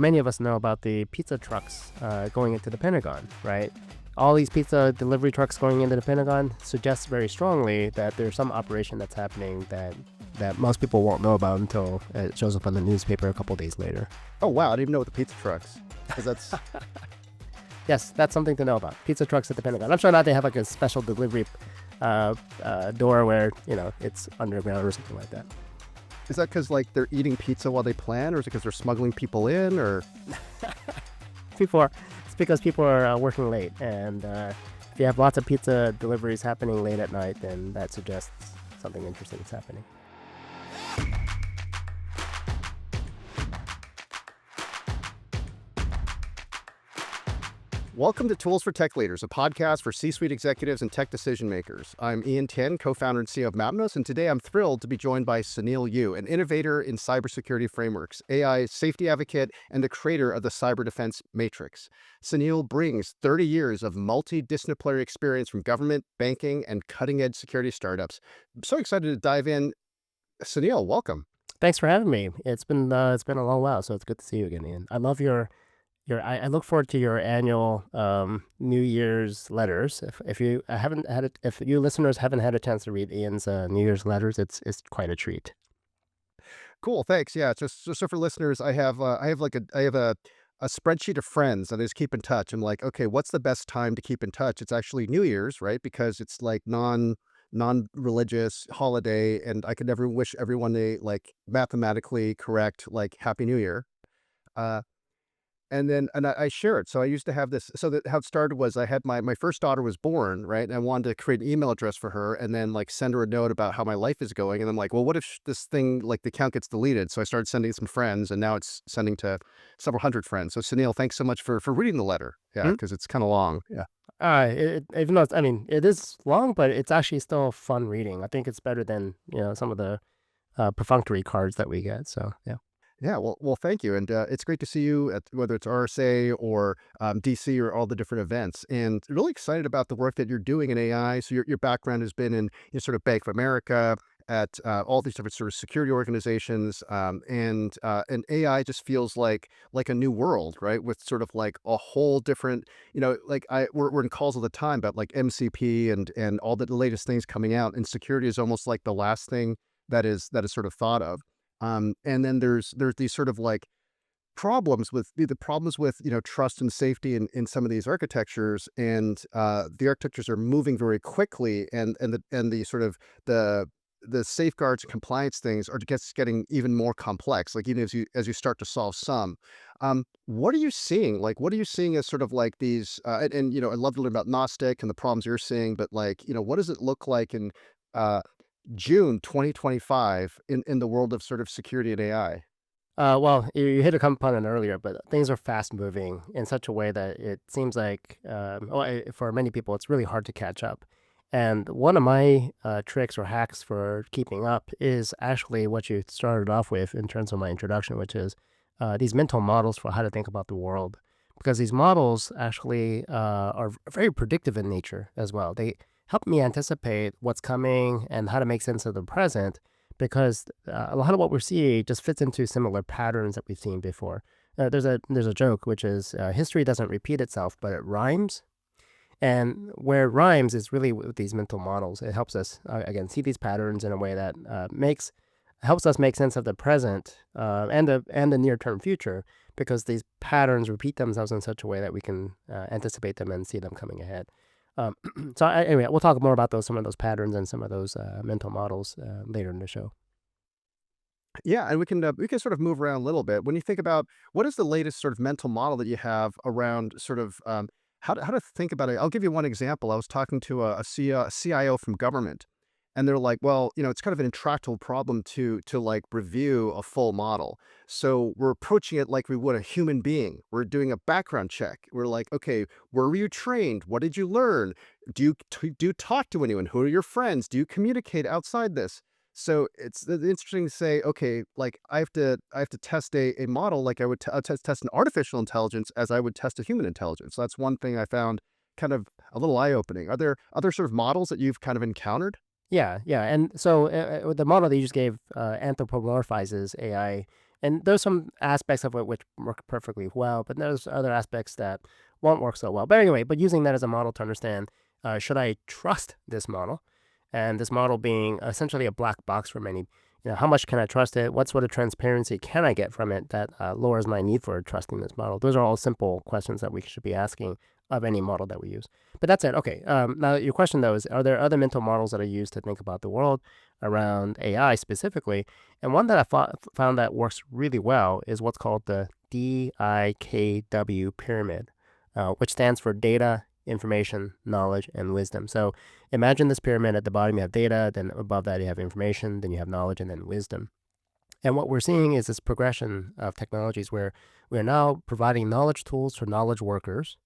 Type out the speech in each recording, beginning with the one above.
Many of us know about the pizza trucks going into the Pentagon, right? All these pizza delivery trucks going into the Pentagon suggests very strongly that there's some operation that's happening that most people won't know about until it shows up on the newspaper a couple days later. Oh, wow. I didn't even know what the pizza trucks. Because that's... Yes, that's something to know about. Pizza trucks at the Pentagon. I'm sure not they have like a special delivery door where, it's underground or something like that. Is that because, they're eating pizza while they plan, or is it because they're smuggling people in, or...? It's because people are working late, and if you have lots of pizza deliveries happening late at night, then that suggests something interesting is happening. Welcome to Tools for Tech Leaders, a podcast for C-suite executives and tech decision makers. I'm Ian Tien, co-founder and CEO of Mapnos, and today I'm thrilled to be joined by Sounil Yu, an innovator in cybersecurity frameworks, AI safety advocate, and the creator of the Cyber Defense Matrix. Sounil brings 30 years of multidisciplinary experience from government, banking, and cutting-edge security startups. I'm so excited to dive in. Sounil, welcome. Thanks for having me. It's been a long while, so it's good to see you again, Ian. I love I look forward to your annual New Year's letters. If you listeners haven't had a chance to read Ian's New Year's letters, it's quite a treat. Cool, thanks. Yeah, just so for listeners, I have a spreadsheet of friends and I just keep in touch. I'm like, okay, what's the best time to keep in touch? It's actually New Year's, right? Because it's like non-religious holiday, and I could never wish everyone a mathematically correct Happy New Year. And I share it. So I used to have this. So that how it started was I had my first daughter was born, right? And I wanted to create an email address for her and then send her a note about how my life is going. And I'm like, well, what if this thing, the account gets deleted? So I started sending some friends, and now it's sending to several hundred friends. So Sounil, thanks so much for reading the letter. Yeah, because it's kind of long. Yeah. Even though it is long, but it's actually still fun reading. I think it's better than some of the perfunctory cards that we get. So yeah. Yeah, well, thank you, and it's great to see you at whether it's RSA or DC or all the different events, and really excited about the work that you're doing in AI. So your background has been in sort of Bank of America, at all these different sort of security organizations, and AI just feels like a new world, right? With sort of a whole different, we're in calls all the time about MCP and all the latest things coming out, and security is almost like the last thing that is sort of thought of. And then there's these sort of problems with trust and safety in some of these architectures, and the architectures are moving very quickly, and the sort of the safeguards and compliance things are getting even more complex. Even as you start to solve some, what are you seeing? What are you seeing as sort of these? I'd love to learn about Gnostic and the problems you're seeing, but what does it look like in June 2025 in the world of sort of security and AI? Well, you hit a component earlier, but things are fast moving in such a way that it seems like, for many people, it's really hard to catch up. And one of my tricks or hacks for keeping up is actually what you started off with in terms of my introduction, which is these mental models for how to think about the world. Because these models actually are very predictive in nature as well. They help me anticipate what's coming and how to make sense of the present, because a lot of what we're seeing just fits into similar patterns that we've seen before. There's a joke, which is history doesn't repeat itself, but it rhymes. And where it rhymes is really with these mental models. It helps us, again, see these patterns in a way that helps us make sense of the present and the near-term future, because these patterns repeat themselves in such a way that we can anticipate them and see them coming ahead. Anyway, we'll talk more about some of those patterns and some of those mental models later in the show. Yeah, and we can sort of move around a little bit. When you think about what is the latest sort of mental model that you have around sort of how to think about it. I'll give you one example. I was talking to a CIO from government, and they're like, well, it's kind of an intractable problem to review a full model. So we're approaching it like we would a human being. We're doing a background check. We're like, okay, where were you trained? What did you learn? Do you talk to anyone? Who are your friends? Do you communicate outside this? So it's interesting to say, okay, I have to test a model like I would test an artificial intelligence as I would test a human intelligence. So that's one thing I found kind of a little eye-opening. Are there other sort of models that you've kind of encountered? Yeah. And so the model that you just gave anthropomorphizes AI And there's some aspects of it which work perfectly well, but there's other aspects that won't work so well. But anyway, but using that as a model to understand, should I trust this model? And this model being essentially a black box for many. How much can I trust it? What sort of transparency can I get from it that lowers my need for trusting this model? Those are all simple questions that we should be asking of any model that we use. But that's it. Okay. Now, your question, though, is are there other mental models that are used to think about the world around AI specifically? And one that I found that works really well is what's called the DIKW pyramid, which stands for data, information, knowledge, and wisdom. So imagine this pyramid. At the bottom, you have data, then above that, you have information, then you have knowledge, and then wisdom. And what we're seeing is this progression of technologies where we are now providing knowledge tools for knowledge workers.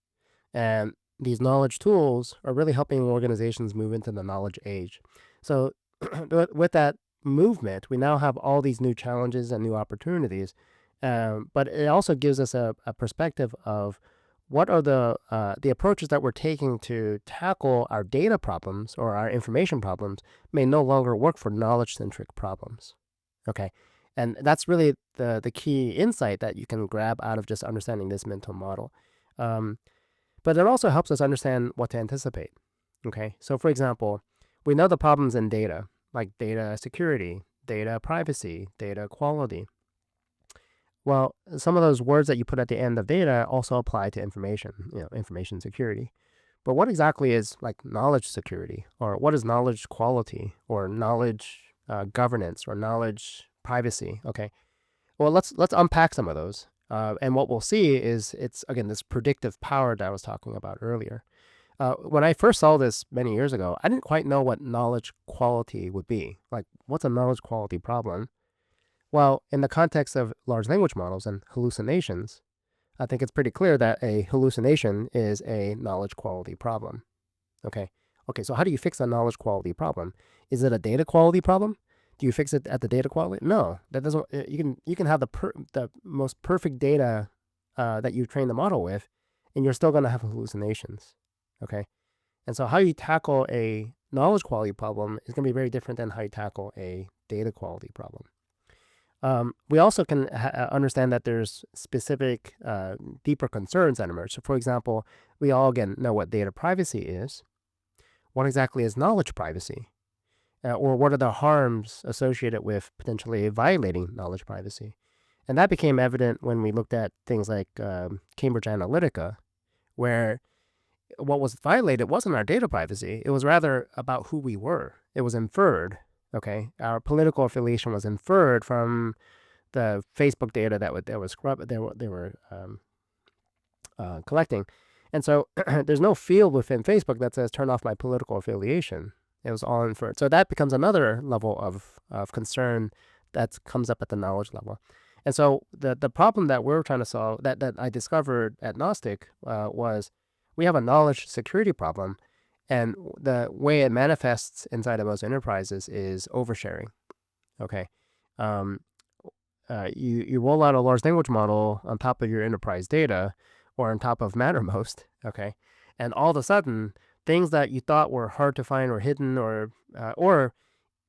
And these knowledge tools are really helping organizations move into the knowledge age. So with that movement, we now have all these new challenges and new opportunities. But it also gives us a perspective of what are the approaches that we're taking to tackle our data problems or our information problems may no longer work for knowledge-centric problems. Okay. And that's really the key insight that you can grab out of just understanding this mental model. But it also helps us understand what to anticipate. Okay. So for example, we know the problems in data, like data security, data privacy, data quality. Well, some of those words that you put at the end of data also apply to information, information security. But what exactly is like knowledge security, or what is knowledge quality, or knowledge governance, or knowledge privacy? Okay, well let's unpack some of those. And what we'll see is it's again this predictive power that I was talking about earlier. When I first saw this many years ago, I didn't quite know what knowledge quality would be. Like, what's a knowledge quality problem? Well, in the context of large language models and hallucinations, I think it's pretty clear that a hallucination is a knowledge quality problem. Okay. Okay, so how do you fix a knowledge quality problem? Is it a data quality problem? Do you fix it at the data quality? No, that doesn't. You can have the most perfect data that you train the model with, and you're still going to have hallucinations. Okay, and so how you tackle a knowledge quality problem is going to be very different than how you tackle a data quality problem. We also can understand that there's specific deeper concerns that emerge. So for example, we all again know what data privacy is. What exactly is knowledge privacy? Or what are the harms associated with potentially violating knowledge privacy? And that became evident when we looked at things like Cambridge Analytica, where what was violated wasn't our data privacy. It was rather about who we were. It was inferred. Okay, our political affiliation was inferred from the Facebook data that they were collecting, and so there's no field within Facebook that says turn off my political affiliation. It was all inferred. So that becomes another level of concern that comes up at the knowledge level. And so the problem that we're trying to solve, that I discovered at Gnostic, was we have a knowledge security problem. And the way it manifests inside of most enterprises is oversharing. Okay. You roll out a large language model on top of your enterprise data or on top of Mattermost. Okay. And all of a sudden, things that you thought were hard to find or hidden or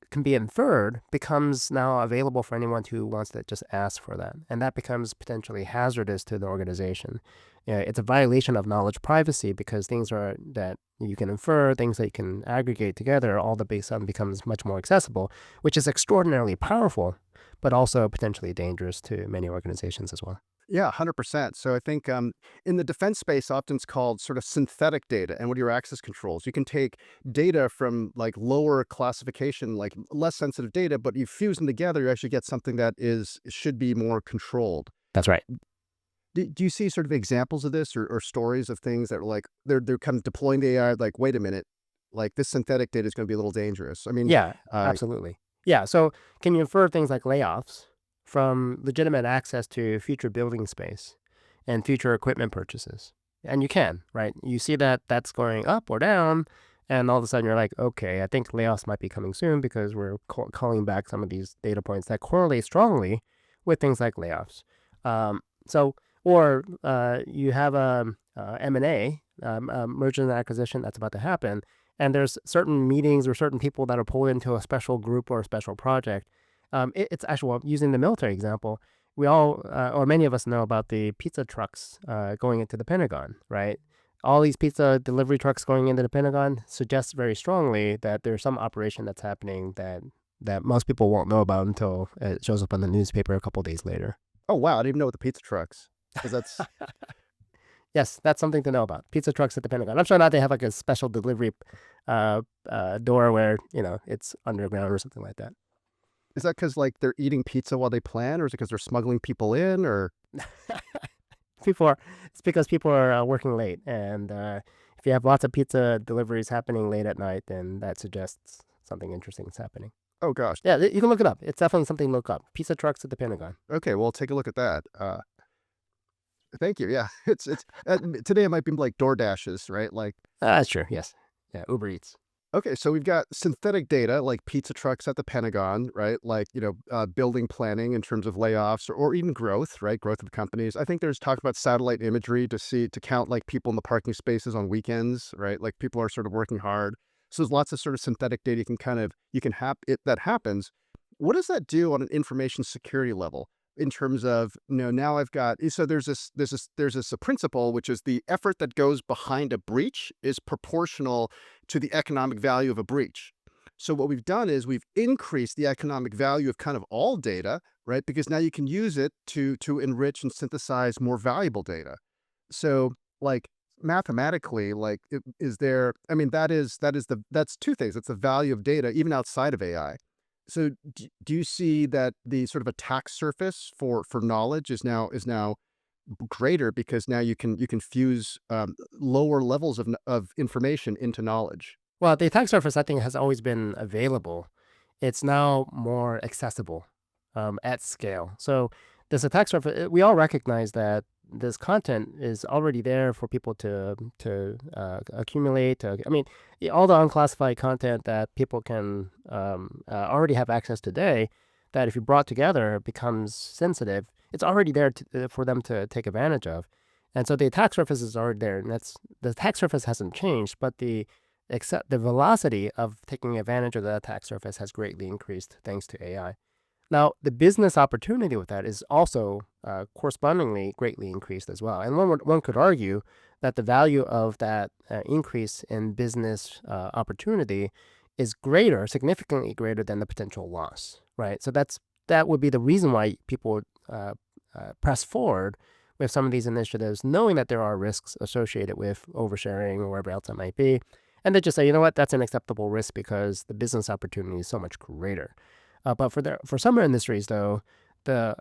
can be inferred becomes now available for anyone who wants to just ask for that. And that becomes potentially hazardous to the organization. It's a violation of knowledge privacy because things are that you can infer, things that you can aggregate together, all the base sum becomes much more accessible, which is extraordinarily powerful, but also potentially dangerous to many organizations as well. Yeah, 100%. So I think in the defense space, often it's called sort of synthetic data. And what are your access controls? You can take data from like lower classification, like less sensitive data, but you fuse them together, you actually get something that should be more controlled. That's right. Do you see sort of examples of this or stories of things that are like they're kind of deploying the AI like, wait a minute, like this synthetic data is going to be a little dangerous? I mean, Yeah, absolutely. Yeah. So can you infer things like layoffs from legitimate access to future building space and future equipment purchases? And you can, right? You see that that's going up or down, and all of a sudden you're like, okay, I think layoffs might be coming soon because we're calling back some of these data points that correlate strongly with things like layoffs. Or you have a M&A, merger and acquisition that's about to happen, and there's certain meetings or certain people that are pulled into a special group or a special project. It's actually, well, using the military example, we all, or many of us know about the pizza trucks going into the Pentagon, right? All these pizza delivery trucks going into the Pentagon suggests very strongly that there's some operation that's happening that most people won't know about until it shows up on the newspaper a couple days later. Oh, wow, I didn't even know what the pizza trucks, because that's Yes, that's something to know about. Pizza trucks at the Pentagon. I'm sure not they have like a special delivery door where, it's underground or something like that. is that because like, they're eating pizza while they plan, or is it because 'cause they're smuggling people in, or It's because people are working late. And if you have lots of pizza deliveries happening late at night, then that suggests something interesting is happening. oh gosh, Yeah, you can look it up. It's definitely something to look up. Pizza trucks at the Pentagon. okay, well, take a look at that, thank you, yeah, today it might be like DoorDashes, right? Like, Sure, yes. Yeah, Uber Eats. okay, so we've got synthetic data like pizza trucks at the Pentagon, right? Like, building planning in terms of layoffs or even growth, right? Growth of companies. I think there's talk about satellite imagery to count like people in the parking spaces on weekends, right? Like people are sort of working hard. So there's lots of sort of synthetic data you can have it that happens. What does that do on an information security level? In terms of, now I've got, so there's this a principle, which is the effort that goes behind a breach is proportional to the economic value of a breach. So what we've done is we've increased the economic value of kind of all data, right? Because now you can use it to enrich and synthesize more valuable data. So like mathematically, like is there, I mean, that's two things. It's the value of data, even outside of AI. So do you see that the sort of attack surface for knowledge is now greater because now you can fuse lower levels of information into knowledge? Well, the attack surface, I think, has always been available. It's now more accessible at scale. So, this attack surface, we all recognize that this content is already there for people to accumulate. I mean, all the unclassified content that people can already have access today, that if you brought together becomes sensitive. It's already there for them to take advantage of, and so the attack surface is already there, and that's the attack surface hasn't changed, but except the velocity of taking advantage of the attack surface has greatly increased thanks to AI. Now, the business opportunity with that is also correspondingly greatly increased as well. And one could argue that the value of that increase in business opportunity is greater, significantly greater than the potential loss, right? So that would be the reason why people would press forward with some of these initiatives, knowing that there are risks associated with oversharing or wherever else it might be. And they just say, you know what, that's an acceptable risk because the business opportunity is so much greater. But for some industries, though, the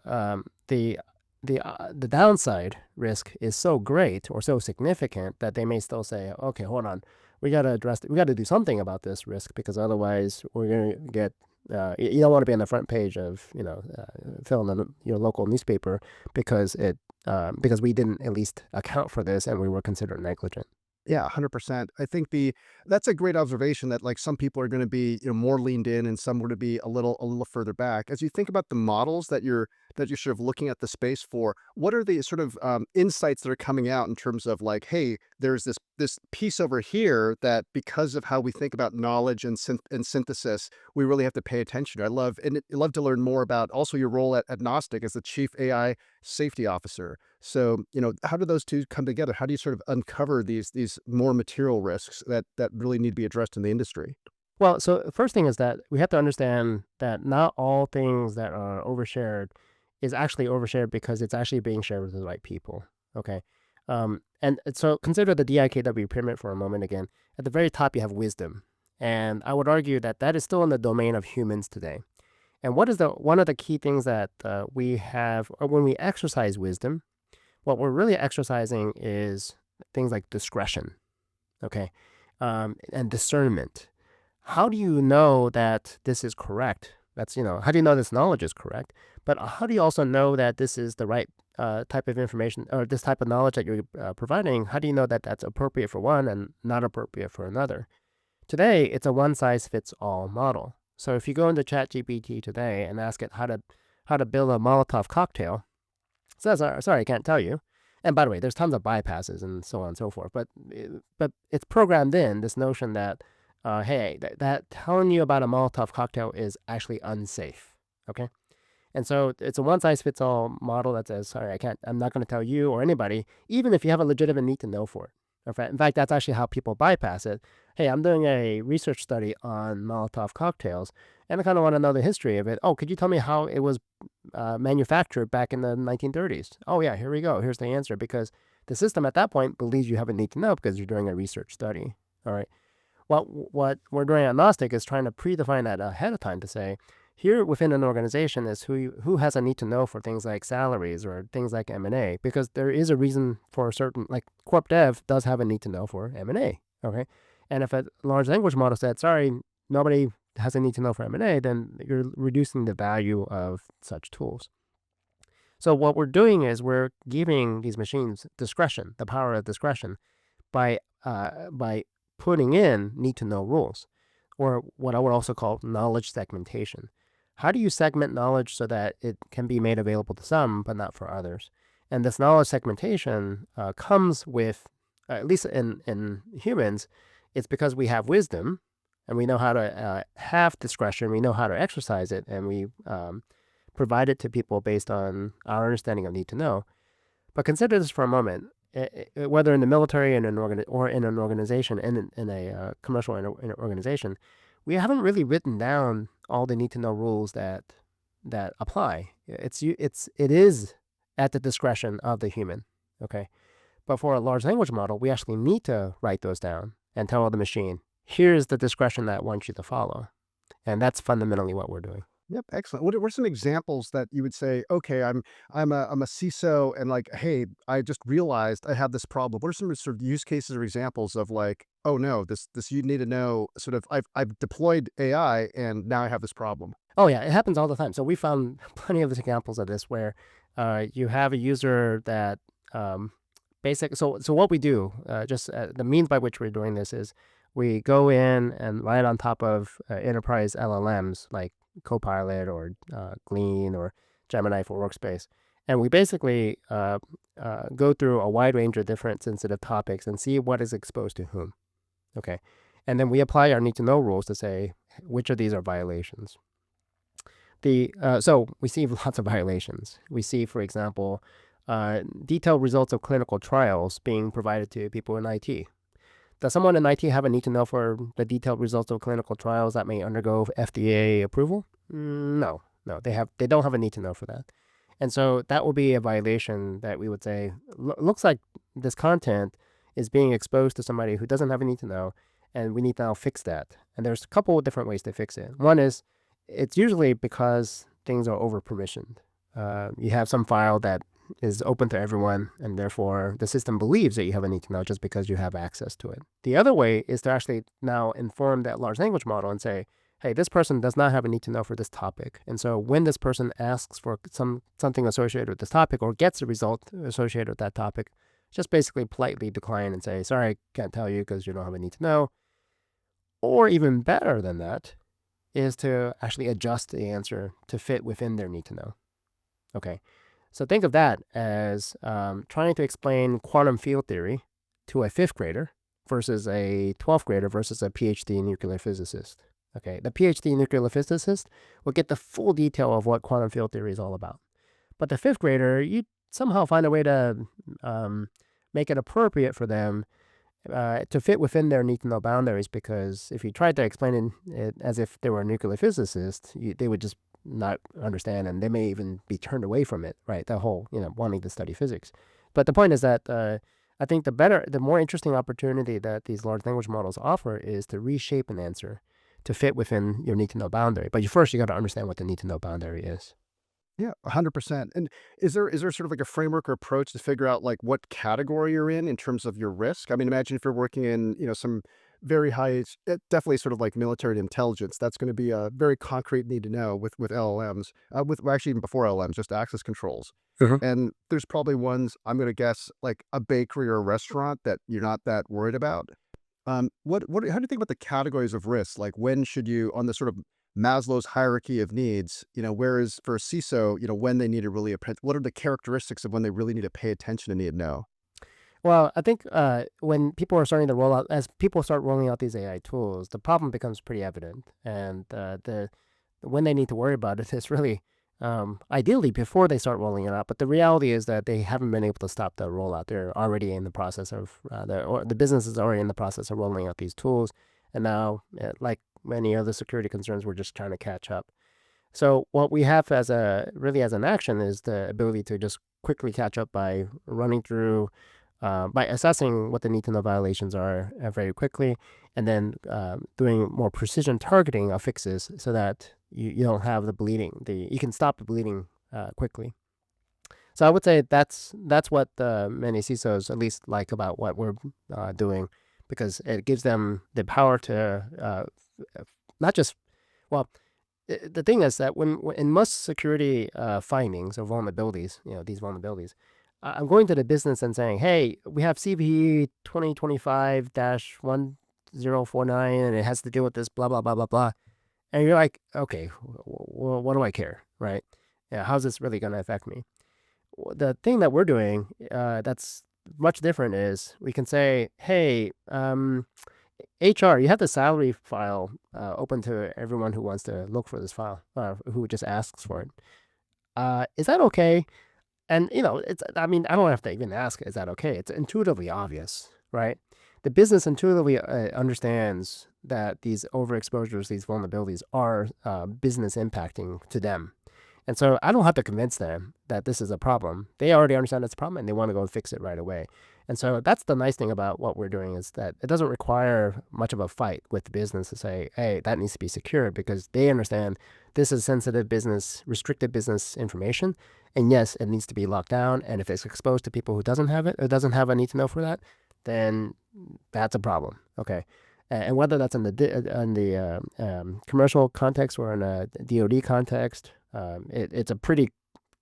the downside risk is so great or so significant that they may still say, okay, hold on, we got to address it. We got to do something about this risk because otherwise we're going to get. You don't want to be on the front page of filling in your local newspaper because we didn't at least account for this and we were considered negligent. Yeah, 100%. I think that's a great observation that like some people are going to be, more leaned in and some were to be a little further back. As you think about the models that you're sort of looking at the space for, what are the sort of insights that are coming out in terms of like, hey, there's this piece over here that because of how we think about knowledge and synthesis, we really have to pay attention to. I'd love to learn more about also your role at Gnostic as the chief AI safety officer. So, how do those two come together? How do you sort of uncover these more material risks that really need to be addressed in the industry? Well, so the first thing is that we have to understand that not all things that are overshared is actually overshared because it's actually being shared with the right people. Okay. And so consider the DIKW pyramid for a moment again. At the very top, you have wisdom. And I would argue that that is still in the domain of humans today. And what is one of the key things that we have, or when we exercise wisdom, what we're really exercising is things like discretion, okay, and discernment. How do you know that this is correct? How do you know this knowledge is correct? But how do you also know that this is the right type of information or this type of knowledge that you're providing? How do you know that that's appropriate for one and not appropriate for another? Today, it's a one size fits all model. So if you go into ChatGPT today and ask it how to build a Molotov cocktail, it says, sorry, I can't tell you. And by the way, there's tons of bypasses and so on and so forth. But it's programmed in this notion that hey, that telling you about a Molotov cocktail is actually unsafe. Okay, And so it's a one-size-fits-all model that says, sorry, I'm not going to tell you or anybody, even if you have a legitimate need to know for it. In fact, that's actually how people bypass it. Hey, I'm doing a research study on Molotov cocktails, and I kind of want to know the history of it. Oh, could you tell me how it was manufactured back in the 1930s? Oh, yeah, here we go. Here's the answer. Because the system at that point believes you have a need to know because you're doing a research study. All right. What we're doing at Gnostic is trying to predefine that ahead of time to say, here within an organization is who has a need to know for things like salaries or things like M&A, because there is a reason for a certain, like corp dev does have a need to know for M&A. Okay. And if a large language model said, sorry, nobody has a need to know for M&A, then you're reducing the value of such tools. So what we're doing is we're giving these machines discretion, the power of discretion, by putting in need to know rules, or what I would also call knowledge segmentation. How do you segment knowledge so that it can be made available to some but not for others? And this knowledge segmentation comes with, at least in humans, it's because we have wisdom and we know how to have discretion, we know how to exercise it, and we provide it to people based on our understanding of need to know. But consider this for a moment. Whether in the military or in an organization, in a commercial organization, we haven't really written down all the need to know rules that apply. It is at the discretion of the human. Okay, but for a large language model, we actually need to write those down and tell the machine, here's the discretion that I want you to follow, and that's fundamentally what we're doing. Yep, excellent. What are some examples that you would say, okay, I'm a CISO and like, hey, I just realized I have this problem. What are some sort of use cases or examples of like, oh no, this you need to know sort of I've deployed AI and now I have this problem. Oh yeah, it happens all the time. So we found plenty of examples of this where you have a user that So what we do, just the means by which we're doing this is we go in and right on top of enterprise LLMs like Copilot or Glean or Gemini for Workspace, and we basically go through a wide range of different sensitive topics and see what is exposed to whom. Okay, and then we apply our need to know rules to say which of these are violations. So we see lots of violations. We see, for example, detailed results of clinical trials being provided to people in IT. Does someone in IT have a need to know for the detailed results of clinical trials that may undergo FDA approval? No, they don't have a need to know for that. And so that will be a violation that we would say, looks like this content is being exposed to somebody who doesn't have a need to know, and we need to now fix that. And there's a couple of different ways to fix it. One is, it's usually because things are over permissioned. You have some file that is open to everyone, and therefore the system believes that you have a need to know just because you have access to it. The other way is to actually now inform that large language model and say, hey, this person does not have a need to know for this topic. And so when this person asks for something associated with this topic or gets a result associated with that topic, just basically politely decline and say, sorry, I can't tell you because you don't have a need to know. Or even better than that is to actually adjust the answer to fit within their need to know. Okay. So think of that as trying to explain quantum field theory to a fifth grader versus a 12th grader versus a PhD nuclear physicist. Okay, the PhD nuclear physicist will get the full detail of what quantum field theory is all about. But the fifth grader, you somehow find a way to make it appropriate for them to fit within their need to know boundaries, because if you tried to explain it as if they were a nuclear physicist, they would just not understand, and they may even be turned away from it, right? The whole, wanting to study physics. But the point is that I think the more interesting opportunity that these large language models offer is to reshape an answer to fit within your need to know boundary. But first, you got to understand what the need to know boundary is. Yeah, 100%. And is there sort of like a framework or approach to figure out like what category you're in terms of your risk? I mean, imagine if you're working in, some very high, definitely sort of like military intelligence, that's going to be a very concrete need to know with LLMs, well, actually even before LLMs, just access controls. Mhm. And there's probably ones, I'm going to guess, like a bakery or a restaurant that you're not that worried about. How do you think about the categories of risk? Like when should you, on the sort of Maslow's hierarchy of needs, where is for a CISO, when they need to really, what are the characteristics of when they really need to pay attention and need to know? Well, I think when people are starting to roll out, as people start rolling out these AI tools, the problem becomes pretty evident, and when they need to worry about it is really ideally before they start rolling it out. But the reality is that they haven't been able to stop the rollout. They're already in the process of the business is already in the process of rolling out these tools, and now, like many other security concerns, we're just trying to catch up. So what we have as an action is the ability to just quickly catch up by running through, by assessing what the need to know violations are very quickly, and then doing more precision targeting of fixes so that you don't have the bleeding. You can stop the bleeding quickly. So I would say that's what many CISOs at least like about what we're doing, because it gives them the power to not just, well, the thing is that when in most security findings or vulnerabilities, these vulnerabilities, I'm going to the business and saying, "Hey, we have CVE 2025-1049, and it has to deal with this blah blah blah blah blah." And you're like, "Okay, well, what do I care, right? Yeah, how's this really going to affect me?" The thing that we're doing that's much different is we can say, "Hey, HR, you have the salary file open to everyone who wants to look for this file, who just asks for it. Is that okay?" And it's. I mean, I don't have to even ask, "Is that okay?" It's intuitively obvious, right? The business intuitively understands that these overexposures, these vulnerabilities, are business impacting to them. And so I don't have to convince them that this is a problem. They already understand it's a problem and they want to go and fix it right away. And so that's the nice thing about what we're doing, is that it doesn't require much of a fight with the business to say, "Hey, that needs to be secured," because they understand this is sensitive business, restricted business information. And yes, it needs to be locked down. And if it's exposed to people who doesn't have it or doesn't have a need to know for that, then that's a problem. Okay. And whether that's in the commercial context or in a DoD context, it's a pretty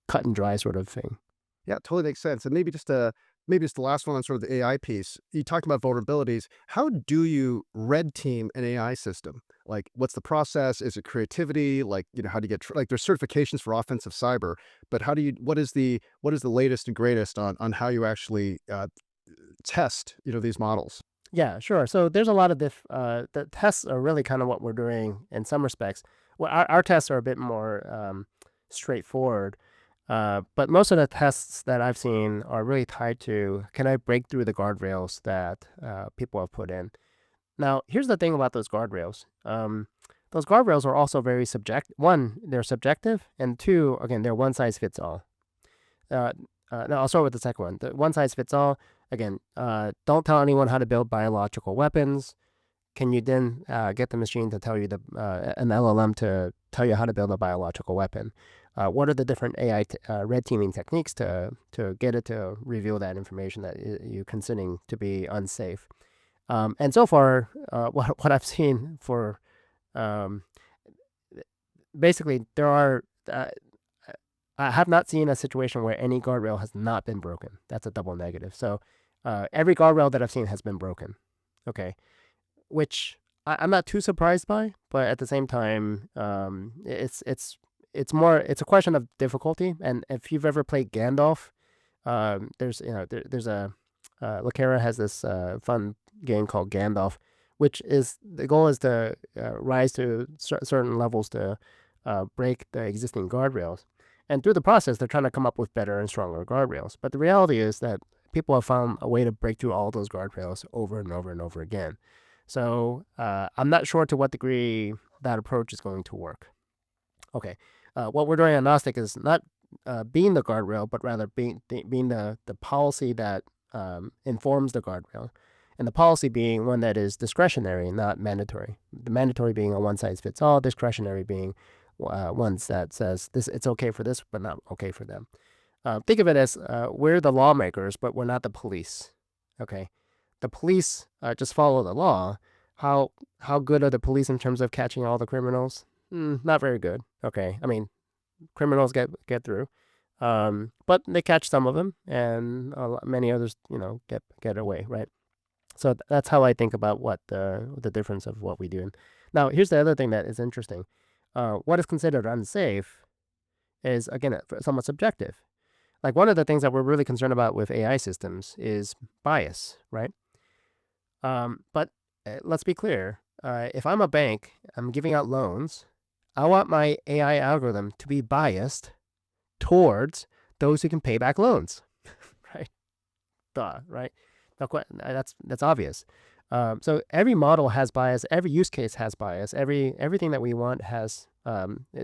cut and dry sort of thing. Yeah, totally makes sense. And maybe just the last one on sort of the AI piece. You talked about vulnerabilities. How do you red team an AI system? Like, what's the process? Is it creativity? Like, how do you get like there's certifications for offensive cyber, but what is the latest and greatest on how you actually test these models? Yeah, sure. So there's a lot of the tests are really kind of what we're doing in some respects. Well, our tests are a bit more straightforward, but most of the tests that I've seen are really tied to, can I break through the guardrails that people have put in? Now, here's the thing about those guardrails. Those guardrails are also very subjective. One, they're subjective, and two, again, they're one size fits all. Uh, no, I'll start with the second one. The one size fits all. Again, don't tell anyone how to build biological weapons. Can you then get the machine to tell you an LLM to tell you how to build a biological weapon? What are the different AI red teaming techniques to get it to reveal that information that you're considering to be unsafe? And so far, what I've seen for um, basically there are. I have not seen a situation where any guardrail has not been broken. That's a double negative. So every guardrail that I've seen has been broken. Okay, which I'm not too surprised by, but at the same time, it's a question of difficulty. And if you've ever played Gandalf, there's a Lakera has this fun game called Gandalf, which is the goal is to rise to certain levels to break the existing guardrails. And through the process, they're trying to come up with better and stronger guardrails. But the reality is that people have found a way to break through all those guardrails over and over and over again. So I'm not sure to what degree that approach is going to work. Okay, what we're doing at Gnostic is not being the guardrail, but rather being the policy that informs the guardrail. And the policy being one that is discretionary, not mandatory. The mandatory being a one size fits all, discretionary being ones that says this, it's okay for this, but not okay for them. Think of it as we're the lawmakers, but we're not the police. Okay, the police just follow the law. How good are the police in terms of catching all the criminals? Not very good. Okay, I mean, criminals get through, but they catch some of them, and many others, get away, right? So that's how I think about what the difference of what we do. Now, here's the other thing that is interesting. What is considered unsafe is, again, somewhat subjective. Like, one of the things that we're really concerned about with AI systems is bias, right? But let's be clear. If I'm a bank, I'm giving out loans. I want my AI algorithm to be biased towards those who can pay back loans, right? Duh, right? That's obvious. So every model has bias. Every use case has bias. Everything that we want has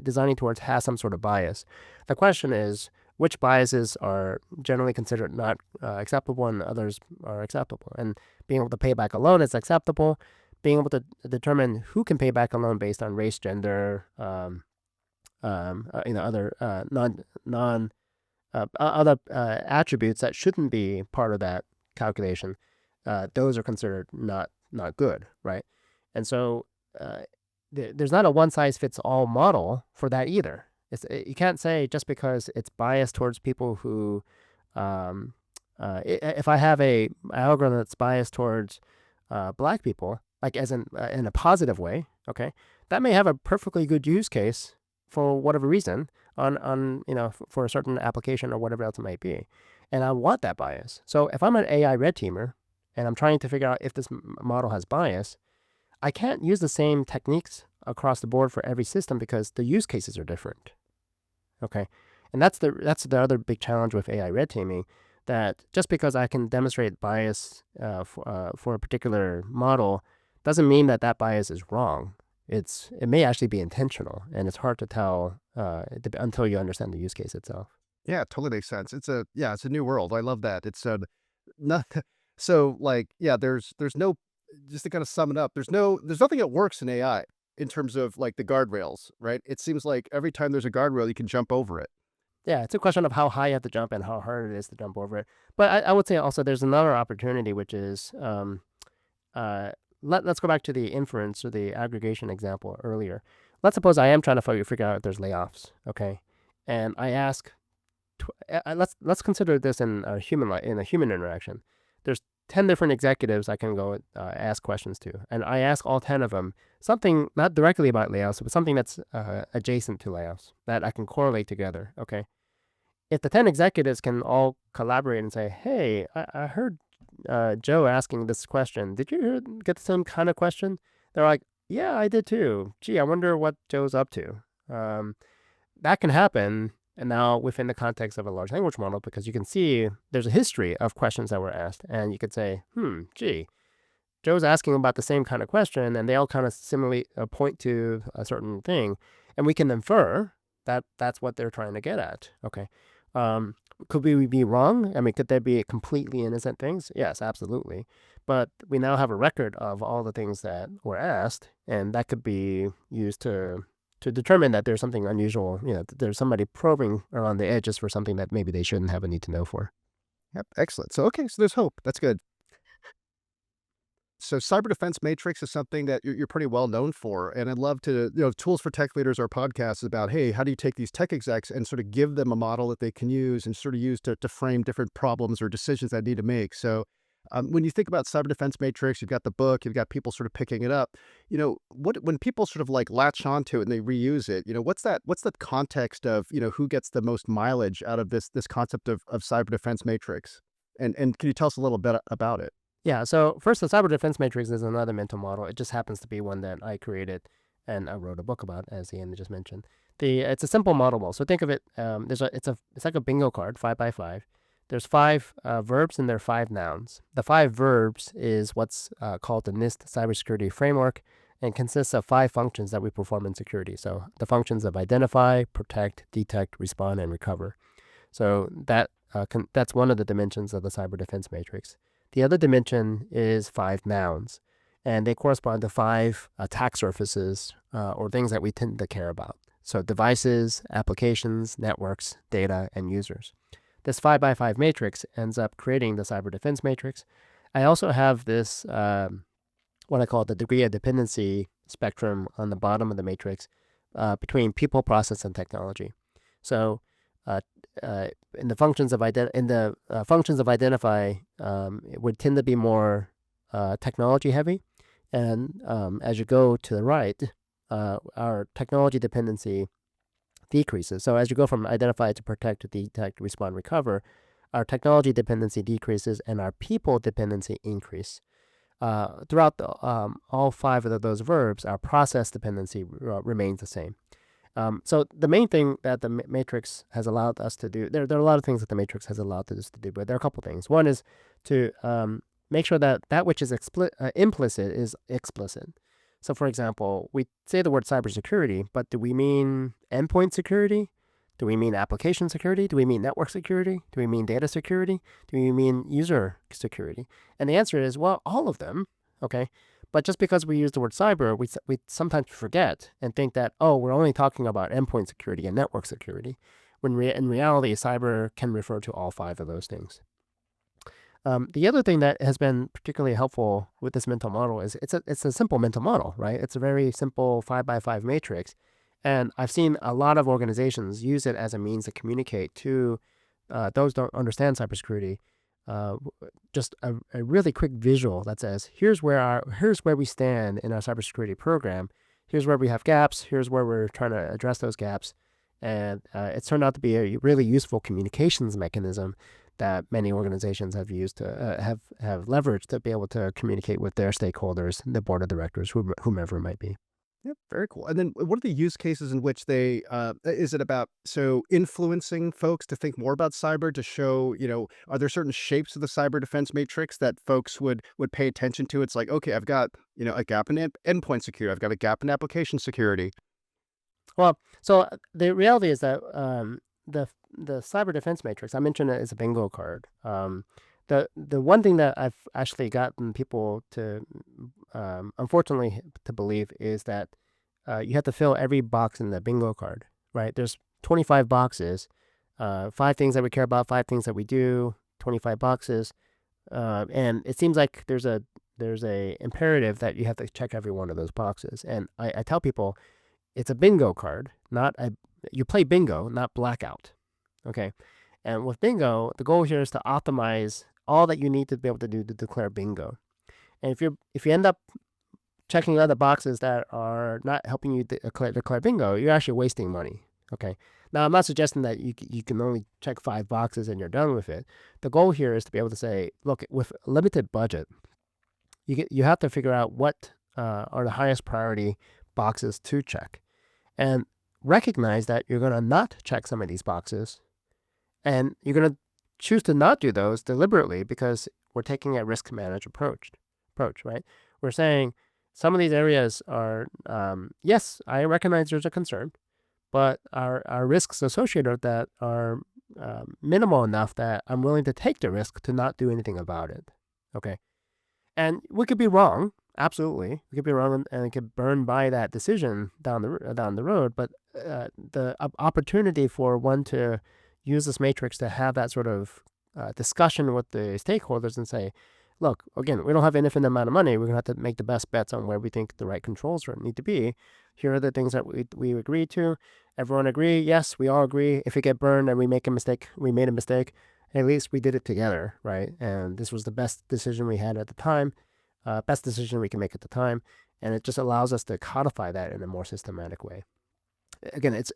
designing towards has some sort of bias. The question is which biases are generally considered not acceptable and others are acceptable. And being able to pay back a loan is acceptable. Being able to determine who can pay back a loan based on race, gender, other non other attributes that shouldn't be part of that calculation, those are considered not good, right? And so there's not a one size fits all model for that either. You can't say just because it's biased towards people who, if I have a algorithm that's biased towards black people, like as in a positive way, okay, that may have a perfectly good use case for whatever reason on for a certain application or whatever else it might be, and I want that bias. So if I'm an AI red teamer and I'm trying to figure out if this model has bias, I can't use the same techniques across the board for every system because the use cases are different. Okay, and that's the other big challenge with AI red teaming, that just because I can demonstrate bias for a particular model doesn't mean that that bias is wrong. It may actually be intentional, and it's hard to tell until you understand the use case itself. Yeah, it totally makes sense. It's a new world. I love that. It's not so like yeah. There's no just to kind of sum it up. There's nothing that works in AI in terms of like the guardrails, right? It seems like every time there's a guardrail, you can jump over it. Yeah, it's a question of how high you have to jump and how hard it is to jump over it. But I would say also there's another opportunity, which is uh, let's go back to the inference or the aggregation example earlier. Let's suppose I am trying to figure out if there's layoffs, okay? And I ask, let's consider this in a human interaction. There's 10 different executives I can go ask questions to, and I ask all 10 of them something not directly about layoffs, but something that's adjacent to layoffs that I can correlate together, okay? If the 10 executives can all collaborate and say, hey, I heard Joe asking this question. Did you get the same kind of question? They're like, yeah, I did too. Gee, I wonder what Joe's up to. Um, that can happen. And now within the context of a large language model, because you can see there's a history of questions that were asked. And you could say, gee, Joe's asking about the same kind of question, and they all kind of similarly point to a certain thing. And we can infer that that's what they're trying to get at. Okay. Um, could we be wrong? I mean, could there be completely innocent things? Yes, absolutely. But we now have a record of all the things that were asked, and that could be used to determine that there's something unusual. That there's somebody probing around the edges for something that maybe they shouldn't have a need to know for. Yep, excellent. So okay, so there's hope. That's good. So cyber defense matrix is something that you're pretty well known for, and I'd love to, Tools for Tech Leaders, our podcast is about, hey, how do you take these tech execs and sort of give them a model that they can use and sort of use to frame different problems or decisions that need to make. So when you think about cyber defense matrix, you've got the book, you've got people sort of picking it up. When people sort of like latch onto it and they reuse it, what's the context of who gets the most mileage out of this concept of cyber defense matrix? And can you tell us a little bit about it? Yeah, so first, the cyber defense matrix is another mental model. It just happens to be one that I created and I wrote a book about, as Ian just mentioned. It's a simple model. So think of it. It's like a bingo card, 5 by 5. There's 5 verbs and there are 5 nouns. The 5 verbs is what's called the NIST cybersecurity framework, and consists of 5 functions that we perform in security. So the functions of identify, protect, detect, respond, and recover. So that's one of the dimensions of the cyber defense matrix. The other dimension is 5 nouns, and they correspond to 5 attack surfaces or things that we tend to care about. So devices, applications, networks, data, and users. This 5 by 5 matrix ends up creating the cyber defense matrix. I also have this, what I call the degree of dependency spectrum on the bottom of the matrix between people, process, and technology. So in the functions of identify, it would tend to be more technology heavy, and as you go to the right, our technology dependency decreases. So as you go from identify to protect to detect, respond, recover, our technology dependency decreases and our people dependency increase. Throughout all 5 of those verbs, our process dependency remains the same. So the main thing that the matrix has allowed us to do, there are a lot of things that the matrix has allowed us to do, but there are a couple things. One is to make sure that that which is implicit is explicit. So, for example, we say the word cybersecurity, but do we mean endpoint security? Do we mean application security? Do we mean network security? Do we mean data security? Do we mean user security? And the answer is, well, all of them. Okay. But just because we use the word cyber, we sometimes forget and think that, oh, we're only talking about endpoint security and network security, when in reality, cyber can refer to all five of those things. The other thing that has been particularly helpful with this mental model is it's a simple mental model, right? It's a very simple 5x5 matrix. And I've seen a lot of organizations use it as a means to communicate to those who don't understand cybersecurity, just a really quick visual that says, here's where we stand in our cybersecurity program. Here's where we have gaps. Here's where we're trying to address those gaps. And it's turned out to be a really useful communications mechanism that many organizations have used to have leveraged to be able to communicate with their stakeholders, the board of directors, whomever it might be. Yep, very cool. And then what are the use cases in which they is it about influencing folks to think more about cyber to show, are there certain shapes of the cyber defense matrix that folks would pay attention to? It's like, okay, I've got, a gap in endpoint security. I've got a gap in application security. Well, so the reality is that the cyber defense matrix, I mentioned it as a bingo card. The one thing that I've actually gotten people to, unfortunately, to believe is that you have to fill every box in the bingo card, right? There's 25 boxes, 5 things that we care about, 5 things that we do, 25 boxes, and it seems like there's a imperative that you have to check every one of those boxes. And I tell people it's a bingo card, you play bingo, not blackout. Okay. And with bingo, the goal here is to optimize all that you need to be able to do to declare bingo. And if you end up checking other boxes that are not helping you declare bingo, you're actually wasting money. Okay. Now, I'm not suggesting that you can only check 5 boxes and you're done with it. The goal here is to be able to say, look, with a limited budget, you have to figure out what are the highest priority boxes to check, and recognize that you're going to not check some of these boxes, and you're going to choose to not do those deliberately because we're taking a risk managed approach, right? We're saying some of these areas are, yes, I recognize there's a concern, but our risks associated with that are minimal enough that I'm willing to take the risk to not do anything about it. Okay. And we could be wrong. Absolutely. We could be wrong and it could burn by that decision down the road. But the opportunity for one to use this matrix to have that sort of discussion with the stakeholders and say, look, again, we don't have an infinite amount of money. We're going to have to make the best bets on where we think the right controls need to be. Here are the things that we agree to. Everyone agree? Yes, we all agree. If we get burned and we make a mistake, we made a mistake, at least we did it together, right? And this was the best decision we had at the time, best decision we can make at the time. And it just allows us to codify that in a more systematic way. Again, it's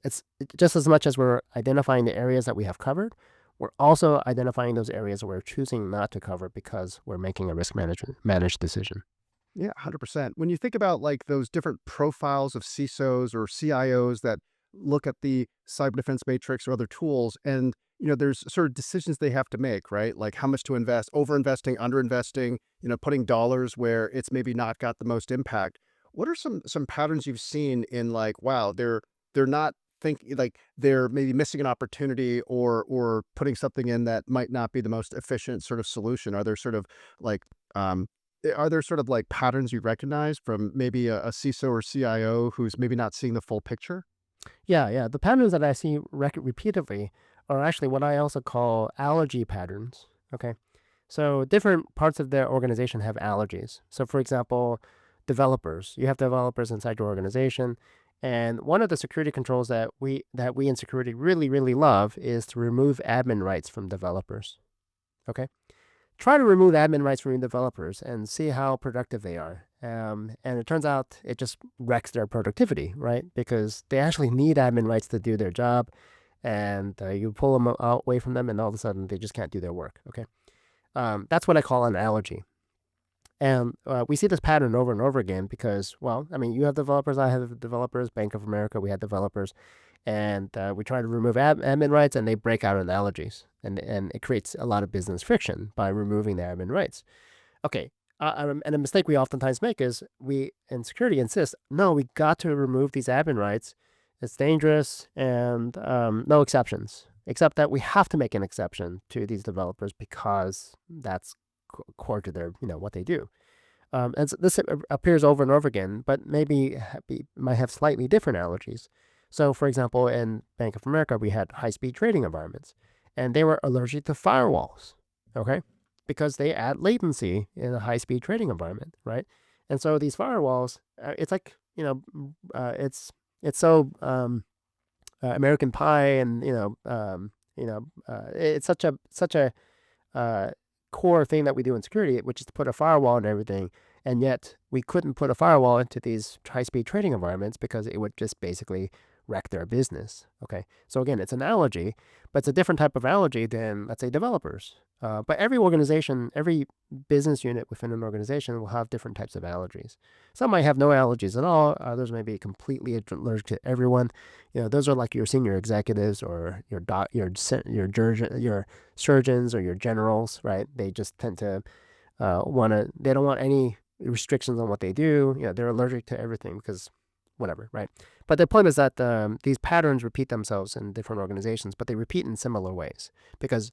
just as much as we're identifying the areas that we have covered, we're also identifying those areas where we're choosing not to cover because we're making a risk managed decision. Yeah, 100%. When you think about like those different profiles of CISOs or CIOs that look at the cyber defense matrix or other tools, and there's sort of decisions they have to make, right? Like how much to invest, over investing, under investing, putting dollars where it's maybe not got the most impact. What are some patterns you've seen in like, wow, they're not thinking, like they're maybe missing an opportunity or putting something in that might not be the most efficient sort of solution? Are there sort of like patterns you recognize from maybe a CISO or CIO who's maybe not seeing the full picture? Yeah. The patterns that I see repeatedly are actually what I also call allergy patterns. Okay. So different parts of their organization have allergies. So for example, developers, you have developers inside your organization. And one of the security controls that we in security really, really love is to remove admin rights from developers. Okay. Try to remove admin rights from your developers and see how productive they are. And it turns out it just wrecks their productivity, right? Because they actually need admin rights to do their job. And you pull them away from them and all of a sudden they just can't do their work. Okay. That's what I call an allergy. And we see this pattern over and over again because, well, I mean, you have developers, I have developers, Bank of America, we had developers, and we try to remove admin rights, and they break out in allergies, and it creates a lot of business friction by removing the admin rights. Okay, and a mistake we oftentimes make is we in security insist, no, we got to remove these admin rights. It's dangerous, and no exceptions, except that we have to make an exception to these developers because that's core to their, what they do. And so this appears over and over again, but maybe might have slightly different allergies. So, for example, in Bank of America, we had high-speed trading environments, and they were allergic to firewalls, okay? Because they add latency in a high-speed trading environment, right? And so these firewalls, it's like, it's so American Pie, and it's such a core thing that we do in security, which is to put a firewall and everything. And yet we couldn't put a firewall into these high-speed trading environments because it would just basically wreck their business. Okay. So again, it's an allergy, but it's a different type of allergy than, let's say, developers. But every organization, every business unit within an organization will have different types of allergies. Some might have no allergies at all. Others may be completely allergic to everyone. Those are like your senior executives or your surgeons or your generals, right? They just tend to they don't want any restrictions on what they do. They're allergic to everything because whatever, right? But the point is that these patterns repeat themselves in different organizations, but they repeat in similar ways because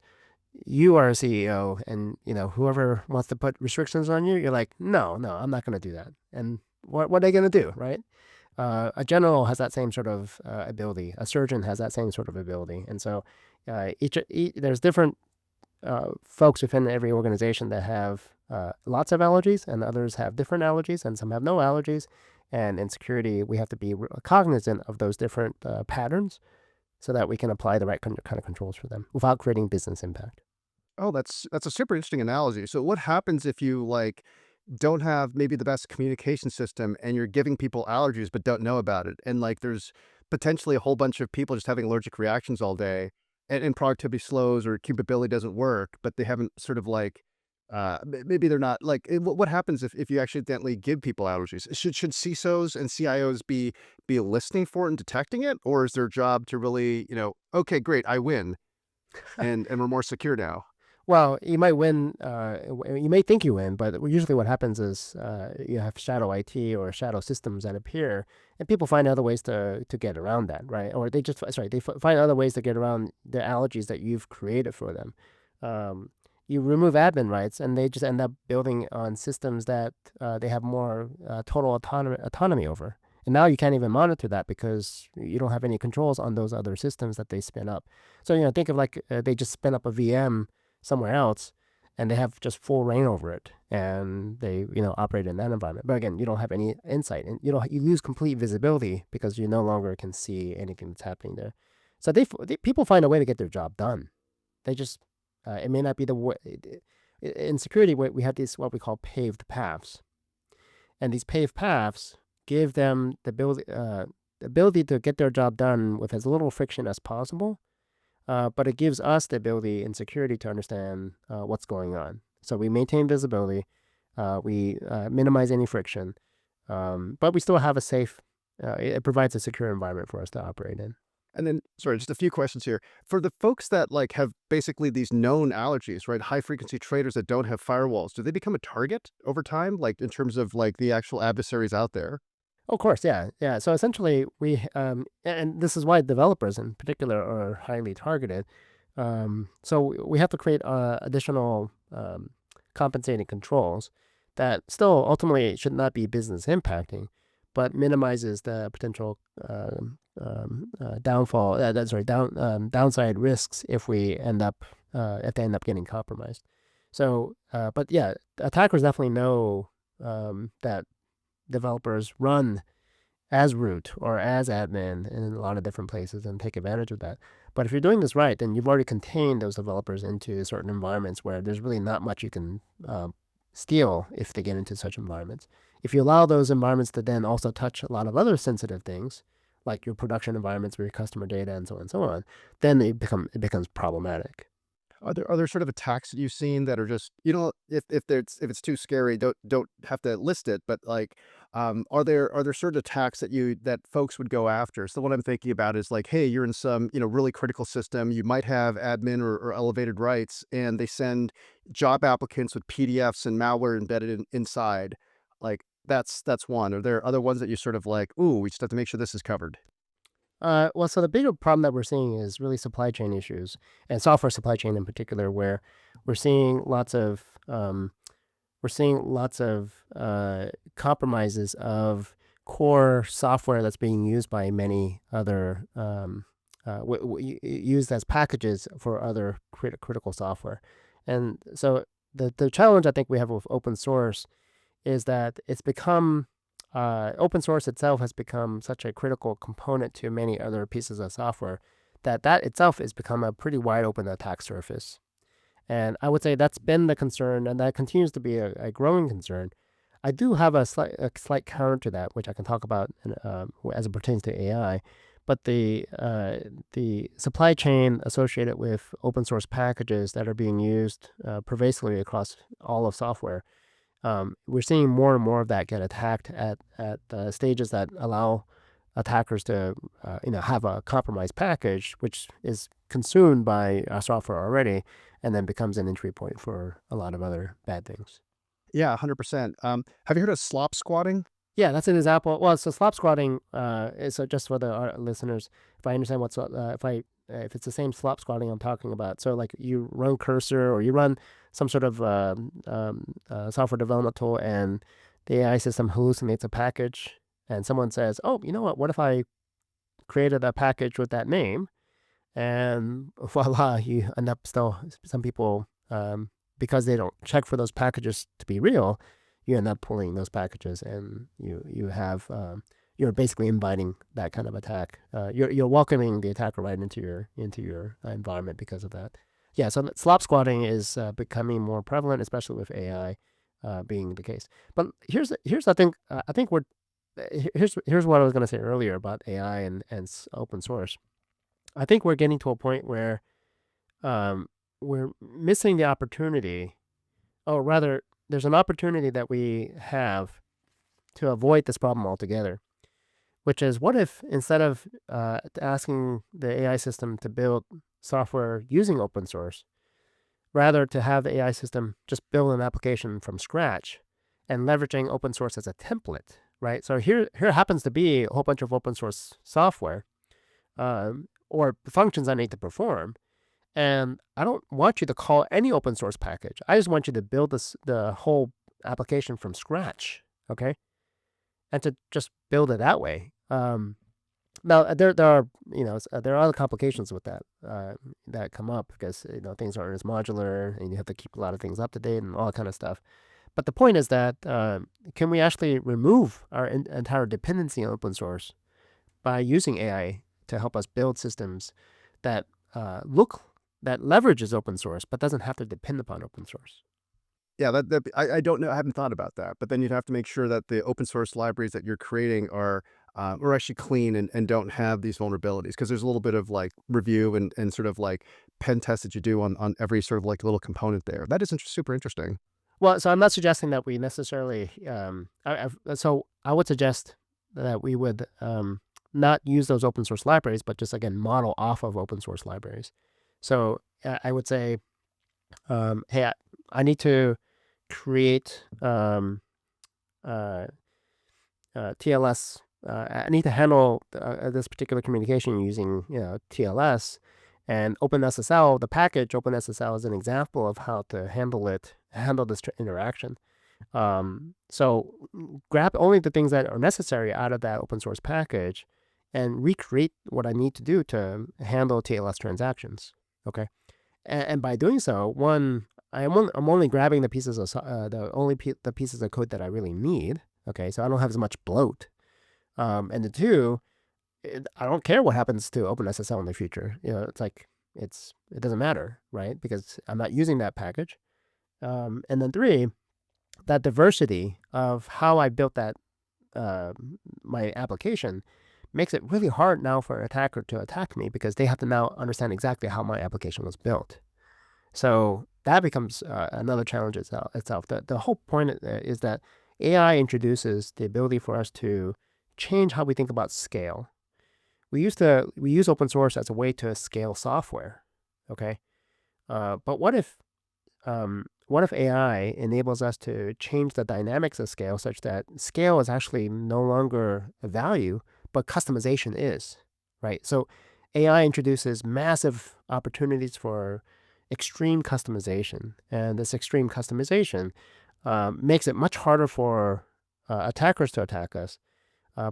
you are a CEO, and whoever wants to put restrictions on you, you're like, no, I'm not going to do that. And what are they going to do, right? A general has that same sort of ability. A surgeon has that same sort of ability, and so each there's different folks within every organization that have lots of allergies, and others have different allergies, and some have no allergies. And in security, we have to be cognizant of those different patterns so that we can apply the right kind of controls for them without creating business impact. Oh, that's a super interesting analogy. So what happens if you like don't have maybe the best communication system and you're giving people allergies but don't know about it? And like there's potentially a whole bunch of people just having allergic reactions all day and productivity slows or capability doesn't work, but they haven't sort of like maybe they're not like what happens if you accidentally give people allergies? Should CISOs and CIOs be listening for it and detecting it, or is their job to really, okay, great, I win and we're more secure now? Well, you might win. You may think you win, but usually what happens is you have shadow IT or shadow systems that appear, and people find other ways to get around that, right? Or they find other ways to get around the allergies that you've created for them. You remove admin rights, and they just end up building on systems that they have more total autonomy over. And now you can't even monitor that because you don't have any controls on those other systems that they spin up. So think of like they just spin up a VM somewhere else, and they have just full reign over it, and they operate in that environment. But again, you don't have any insight, and you lose complete visibility because you no longer can see anything that's happening there. So people find a way to get their job done. They just it may not be the way. In security, we have these what we call paved paths, and these paved paths give them the ability to get their job done with as little friction as possible. But it gives us the ability in security to understand what's going on. So we maintain visibility, we minimize any friction, but we still have a safe, it provides a secure environment for us to operate in. And then, sorry, just a few questions here. For the folks that like have basically these known allergies, right? High frequency traders that don't have firewalls, do they become a target over time? Like in terms of like the actual adversaries out there? Oh, of course, yeah, yeah. So essentially, and this is why developers in particular are highly targeted. So we have to create additional compensating controls that still ultimately should not be business impacting, but minimizes the potential downfall. Downside risks if they end up getting compromised. So, but yeah, attackers definitely know that developers run as root or as admin in a lot of different places and take advantage of that. But if you're doing this right, then you've already contained those developers into certain environments where there's really not much you can steal if they get into such environments. If you allow those environments to then also touch a lot of other sensitive things, like your production environments where your customer data and so on, then it becomes problematic. Are there sort of attacks that you've seen that are just, if it's too scary, don't have to list it, but like, are there certain attacks that folks would go after? So what I'm thinking about is like, hey, you're in some, really critical system. You might have admin or elevated rights, and they send job applicants with PDFs and malware embedded inside. Like that's one. Are there other ones that you sort of like, ooh, we just have to make sure this is covered? Well, so the bigger problem that we're seeing is really supply chain issues and software supply chain in particular, where we're seeing lots of um, compromises of core software that's being used by many other used as packages for other critical software, and so the challenge I think we have with open source is that it's become open source itself has become such a critical component to many other pieces of software that itself has become a pretty wide open attack surface. And I would say that's been the concern, and that continues to be a growing concern. I do have a slight counter to that, which I can talk about as it pertains to AI. But the supply chain associated with open source packages that are being used pervasively across all of software, we're seeing more and more of that get attacked at stages that allow attackers to have a compromised package, which is consumed by our software already, and then becomes an entry point for a lot of other bad things. Yeah, 100%. Have you heard of slop squatting? Yeah, that's an example. Well, so slop squatting is just for the listeners. If I understand if it's the same slop squatting I'm talking about. So like you run cursor or you run some sort of software development tool, and the AI system hallucinates a package, and someone says, "Oh, you know what? What if I created a package with that name?" And voila, you end up still some people because they don't check for those packages to be real, you end up pulling those packages, and you're basically inviting that kind of attack. You're welcoming the attacker right into your environment because of that. Yeah, so slop squatting is becoming more prevalent, especially with AI being the case. But here's I think we're here's what I was going to say earlier about AI and open source. I think we're getting to a point where um, we're missing the opportunity, or rather, there's an opportunity that we have to avoid this problem altogether, which is what if instead of asking the AI system to build software using open source, rather to have the AI system just build an application from scratch and leveraging open source as a template, right? So here happens to be a whole bunch of open source software or functions I need to perform. And I don't want you to call any open source package. I just want you to build the whole application from scratch, okay? And to just build it that way. Now there are there are other complications with that that come up because things aren't as modular, and you have to keep a lot of things up to date and all that kind of stuff. But the point is that can we actually remove our entire dependency on open source by using AI to help us build systems that that leverages open source but doesn't have to depend upon open source? Yeah, I don't know. I haven't thought about that. But then you'd have to make sure that the open source libraries that you're creating are actually clean and don't have these vulnerabilities. Because there's a little bit of like review and sort of like pen test that you do on every sort of like little component there. That is super interesting. Well, so I'm not suggesting that we necessarily. So I would suggest that we would not use those open source libraries, but just again model off of open source libraries. So I would say, hey, I need to create uh, TLS. I need to handle this particular communication using TLS, and OpenSSL. The package OpenSSL is an example of how to handle this interaction. So grab only the things that are necessary out of that open source package, and recreate what I need to do to handle TLS transactions. Okay, and by doing so, one, I'm only grabbing the pieces of the pieces of code that I really need. Okay, so I don't have as much bloat. And the two, I don't care what happens to OpenSSL in the future. It's like it doesn't matter, right? Because I'm not using that package. And then three, that diversity of how I built that my application makes it really hard now for an attacker to attack me because they have to now understand exactly how my application was built. So that becomes another challenge itself. The whole point is that AI introduces the ability for us to change how we think about scale. We use open source as a way to scale software, okay? But what if AI enables us to change the dynamics of scale such that scale is actually no longer a value, but customization is, right? So AI introduces massive opportunities for extreme customization, and this extreme customization makes it much harder for attackers to attack us,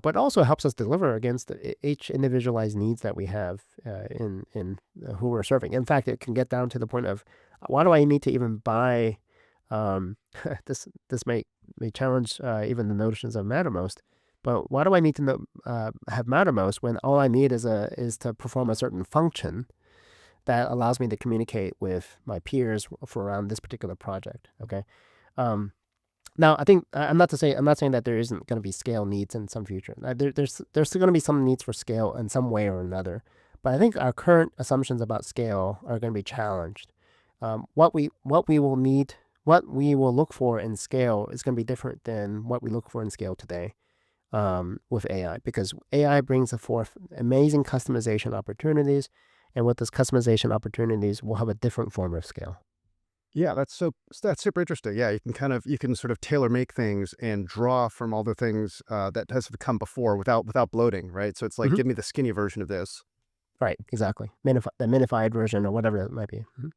but also helps us deliver against each individualized needs that we have in who we're serving. In fact, it can get down to the point of why do I need to even buy? Um, this may challenge even the notions of Mattermost, but why do I need to have Mattermost when all I need is to perform a certain function that allows me to communicate with my peers for around this particular project? Okay. Um, Now, I think I'm not saying that there isn't going to be scale needs in some future. There's still going to be some needs for scale in some way or another, but I think our current assumptions about scale are going to be challenged. What we will need, what we will look for in scale is going to be different than what we look for in scale today with AI, because AI brings forth amazing customization opportunities, and with those customization opportunities, we'll have a different form of scale. Yeah, that's super interesting. Yeah, you can sort of tailor make things and draw from all the things that has come before without bloating, right? So it's like, Hmm. give me the skinny version of this. Right, exactly. The minified version or whatever it might be. Mhm.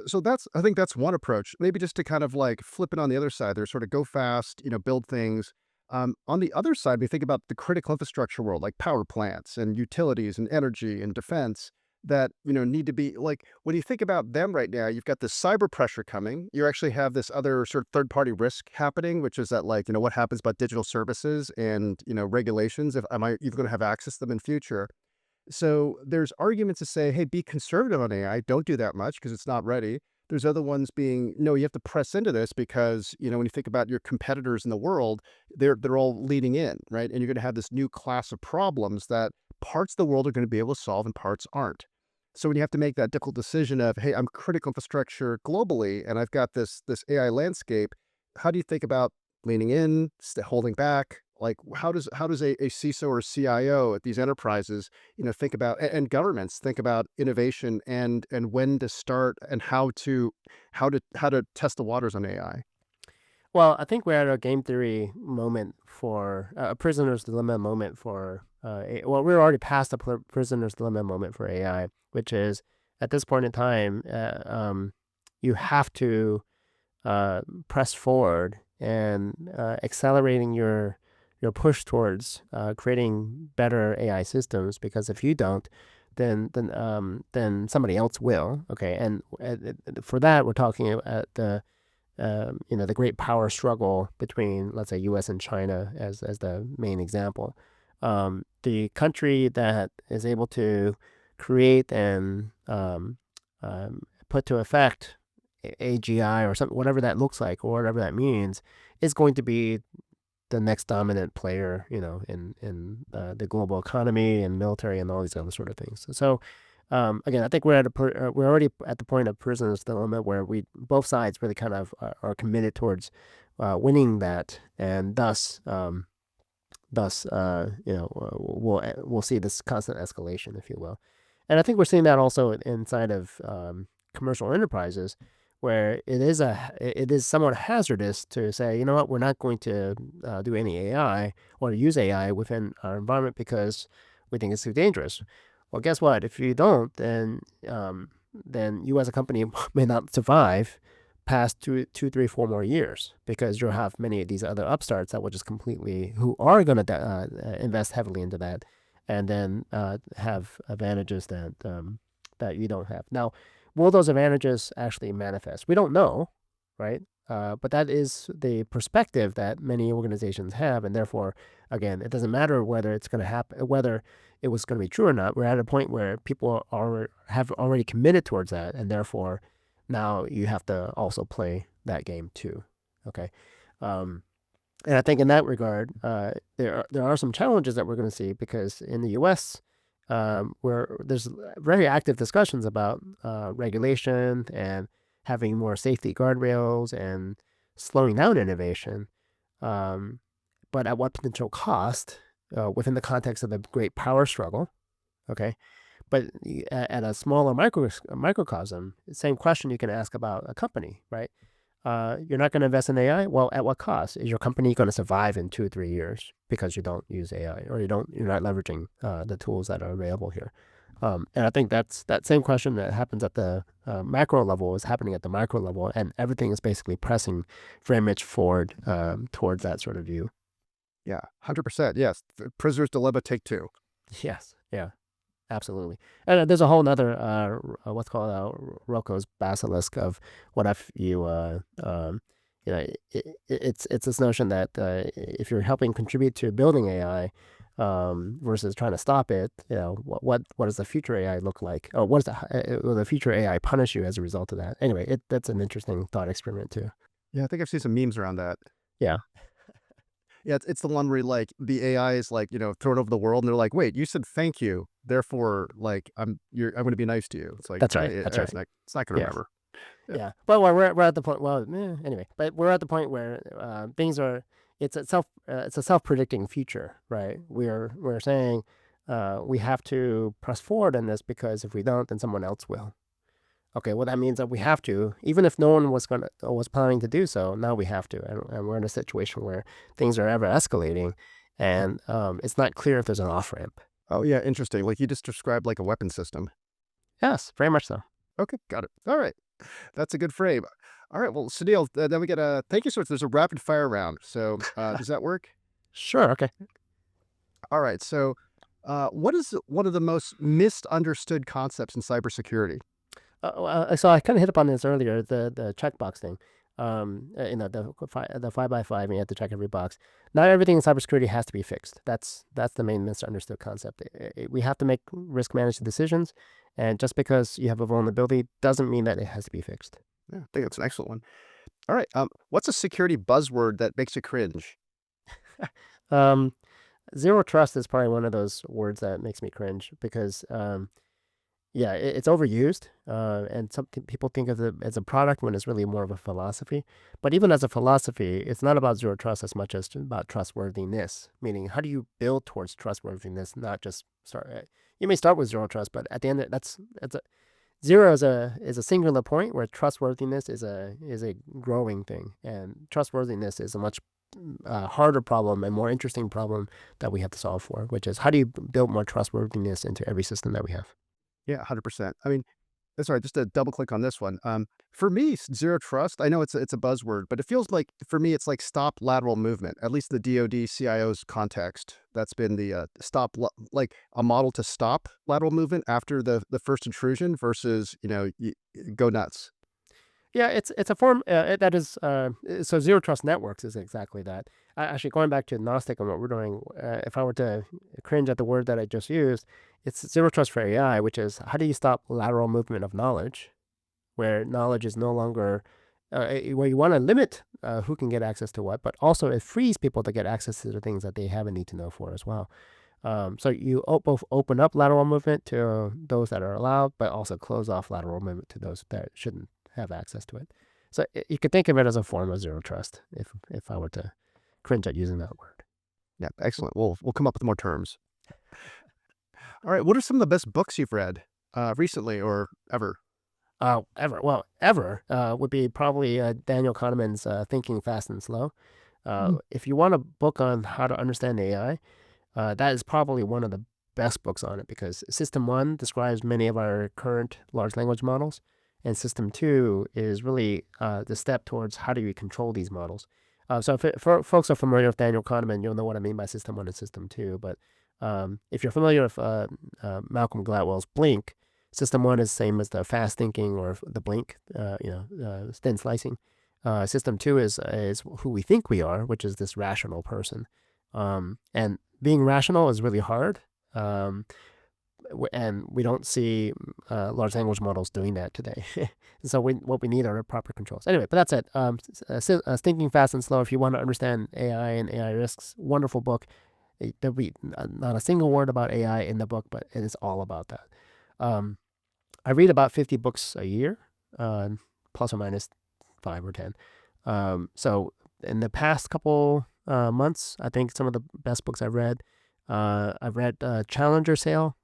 So that's I think that's one approach. Maybe just to kind of like flip it on the other side, there sort of go fast, build things. On the other side, we think about the critical infrastructure world, like power plants and utilities and energy and defense that need to be like when you think about them right now, you've got this cyber pressure coming. You actually have this other sort of third party risk happening, which is that like what happens about digital services and regulations. If am I even going to have access to them in future? So there's arguments to say, hey, be conservative on AI. Don't do that much because it's not ready. There's other ones being, no, you have to press into this because, when you think about your competitors in the world, they're all leading in, right? And you're going to have this new class of problems that parts of the world are going to be able to solve and parts aren't. So when you have to make that difficult decision of, hey, I'm critical infrastructure globally and I've got this AI landscape, how do you think about leaning in, holding back? Like how does a CISO or CIO at these enterprises think about and governments think about innovation and when to start and how to test the waters on AI. Well, I think we're at a game theory moment for a prisoner's dilemma moment for well, we're already past the prisoner's dilemma moment for AI, which is at this point in time, you have to press forward and accelerating your push towards creating better AI systems, because if you don't, then somebody else will. Okay, and for that, we're talking at the great power struggle between, let's say, U.S. and China as the main example. The country that is able to create and put to effect AGI or something, whatever that looks like or whatever that means, is going to be the next dominant player, in the global economy and military and all these other sort of things. So, again, I think we're already at the point of prisoner's dilemma where we both sides really kind of are committed towards winning that, and thus, we'll see this constant escalation, if you will. And I think we're seeing that also inside of commercial enterprises, where it is somewhat hazardous to say, you know what, we're not going to do any AI or use AI within our environment because we think it's too dangerous. Well, guess what? If you don't, then you as a company may not survive past 2, 3, 4 more years, because you'll have many of these other upstarts that will just completely who are going to invest heavily into that, and then have advantages that you don't have. Now, will those advantages actually manifest? We don't know, right? But that is the perspective that many organizations have, and therefore, again, it doesn't matter whether it's going to happen, whether it was going to be true or not. We're at a point where people have already committed towards that, and therefore, now you have to also play that game too. Okay, um, and I think in that regard, there are some challenges that we're going to see, because in the U.S. where there's very active discussions about regulation and having more safety guardrails and slowing down innovation, um, but at what potential cost within the context of the great power struggle. Okay, but at a smaller microcosm, same question you can ask about a company, right? You're not going to invest in AI. Well, at what cost? Is your company going to survive in 2 or 3 years because you don't use AI or you're not leveraging the tools that are available here? And I think that's that same question that happens at the macro level is happening at the micro level, and everything is basically pressing very much forward towards that sort of view. Yeah, 100%. Yes. Prisoner's Dilemma Take Two. Yes. Yeah. Absolutely. And there's a whole nother what's called Rocco's basilisk of what if you you know it's this notion that if you're helping contribute to building AI versus trying to stop it, what does the future AI look like? Or what does will the future AI punish you as a result of that? Anyway, that's an interesting thought experiment too. Yeah, I think I've seen some memes around that. Yeah, Yeah, it's the one where like the AI is like, thrown over the world and they're like, wait, you said thank you. Therefore, like I'm gonna be nice to you. It's like that's right. That's right. it's not gonna Yeah. remember. Yeah. Yeah, but we're at the point. Well, anyway, but we're at the point where things are. It's a self-predicting future, right? We're saying we have to press forward in this because if we don't, then someone else will. Okay, well that means that we have to, even if no one was planning to do so. Now we have to, and we're in a situation where things are ever escalating, and it's not clear if there's an off ramp. Oh yeah, interesting. Like you just described like a weapon system. Yes, very much so. Okay, got it. All right. That's a good frame. All right. Well, Sunil, then we get a thank you so much. There's a rapid fire round. So does that work? Sure. Okay. All right. So what is one of the most misunderstood concepts in cybersecurity? So I kind of hit upon this earlier, the checkbox thing. The 5 by 5, and you have to check every box. Not everything in cybersecurity has to be fixed. That's the main misunderstood concept. We have to make risk managed decisions, and just because you have a vulnerability doesn't mean that it has to be fixed. Yeah, I think that's an excellent one. All right. What's a security buzzword that makes you cringe? Um, Zero trust is probably one of those words that makes me cringe because yeah, it's overused, and some people think of it as a product when it's really more of a philosophy. But even as a philosophy, it's not about zero trust as much as about trustworthiness. Meaning, how do you build towards trustworthiness? Not just start. You may start with zero trust, but at the end, that's a zero is a singular point where trustworthiness is a growing thing, and trustworthiness is a much harder problem and more interesting problem that we have to solve for, which is how do you build more trustworthiness into every system that we have. Yeah, 100%. I mean, that's right. Just to double click on this one. For me, zero trust. I know it's a buzzword, but it feels like for me, it's like stop lateral movement. At least the DoD CIO's context. That's been the like a model to stop lateral movement after the first intrusion versus go nuts. Yeah, it's a form that is so zero trust networks is exactly that. Actually, going back to Gnostic and what we're doing, if I were to cringe at the word that I just used, it's zero trust for AI, which is how do you stop lateral movement of knowledge, where knowledge is no longer where you want to limit who can get access to what, but also it frees people to get access to the things that they have a need to know for as well. So you both open up lateral movement to those that are allowed, but also close off lateral movement to those that shouldn't have access to it. So you could think of it as a form of zero trust if I were to cringe at using that word. Yeah, excellent. We'll come up with more terms. All right. What are some of the best books you've read recently or ever? Ever would be probably Daniel Kahneman's Thinking Fast and Slow. Mhm. If you want a book on how to understand AI, that is probably one of the best books on it because System 1 describes many of our current large language models, and System 2 is really the step towards how do you control these models. So if folks are familiar with Daniel Kahneman, you'll know what I mean by System 1 and System 2. But if you're familiar with Malcolm Gladwell's Blink, System 1 is the same as the fast thinking or the Blink, thin slicing. System 2 is who we think we are, which is this rational person. And being rational is really hard. And we don't see large language models doing that today. So what we need are proper controls. Anyway, but that's it. Thinking Fast and Slow, if you want to understand AI and AI risks, wonderful book. There'll be not a single word about AI in the book, but it is all about that. Um, I read about 50 books a year, uh, plus or minus 5 or 10. So in the past couple months, I think some of the best books I've read Challenger Sale.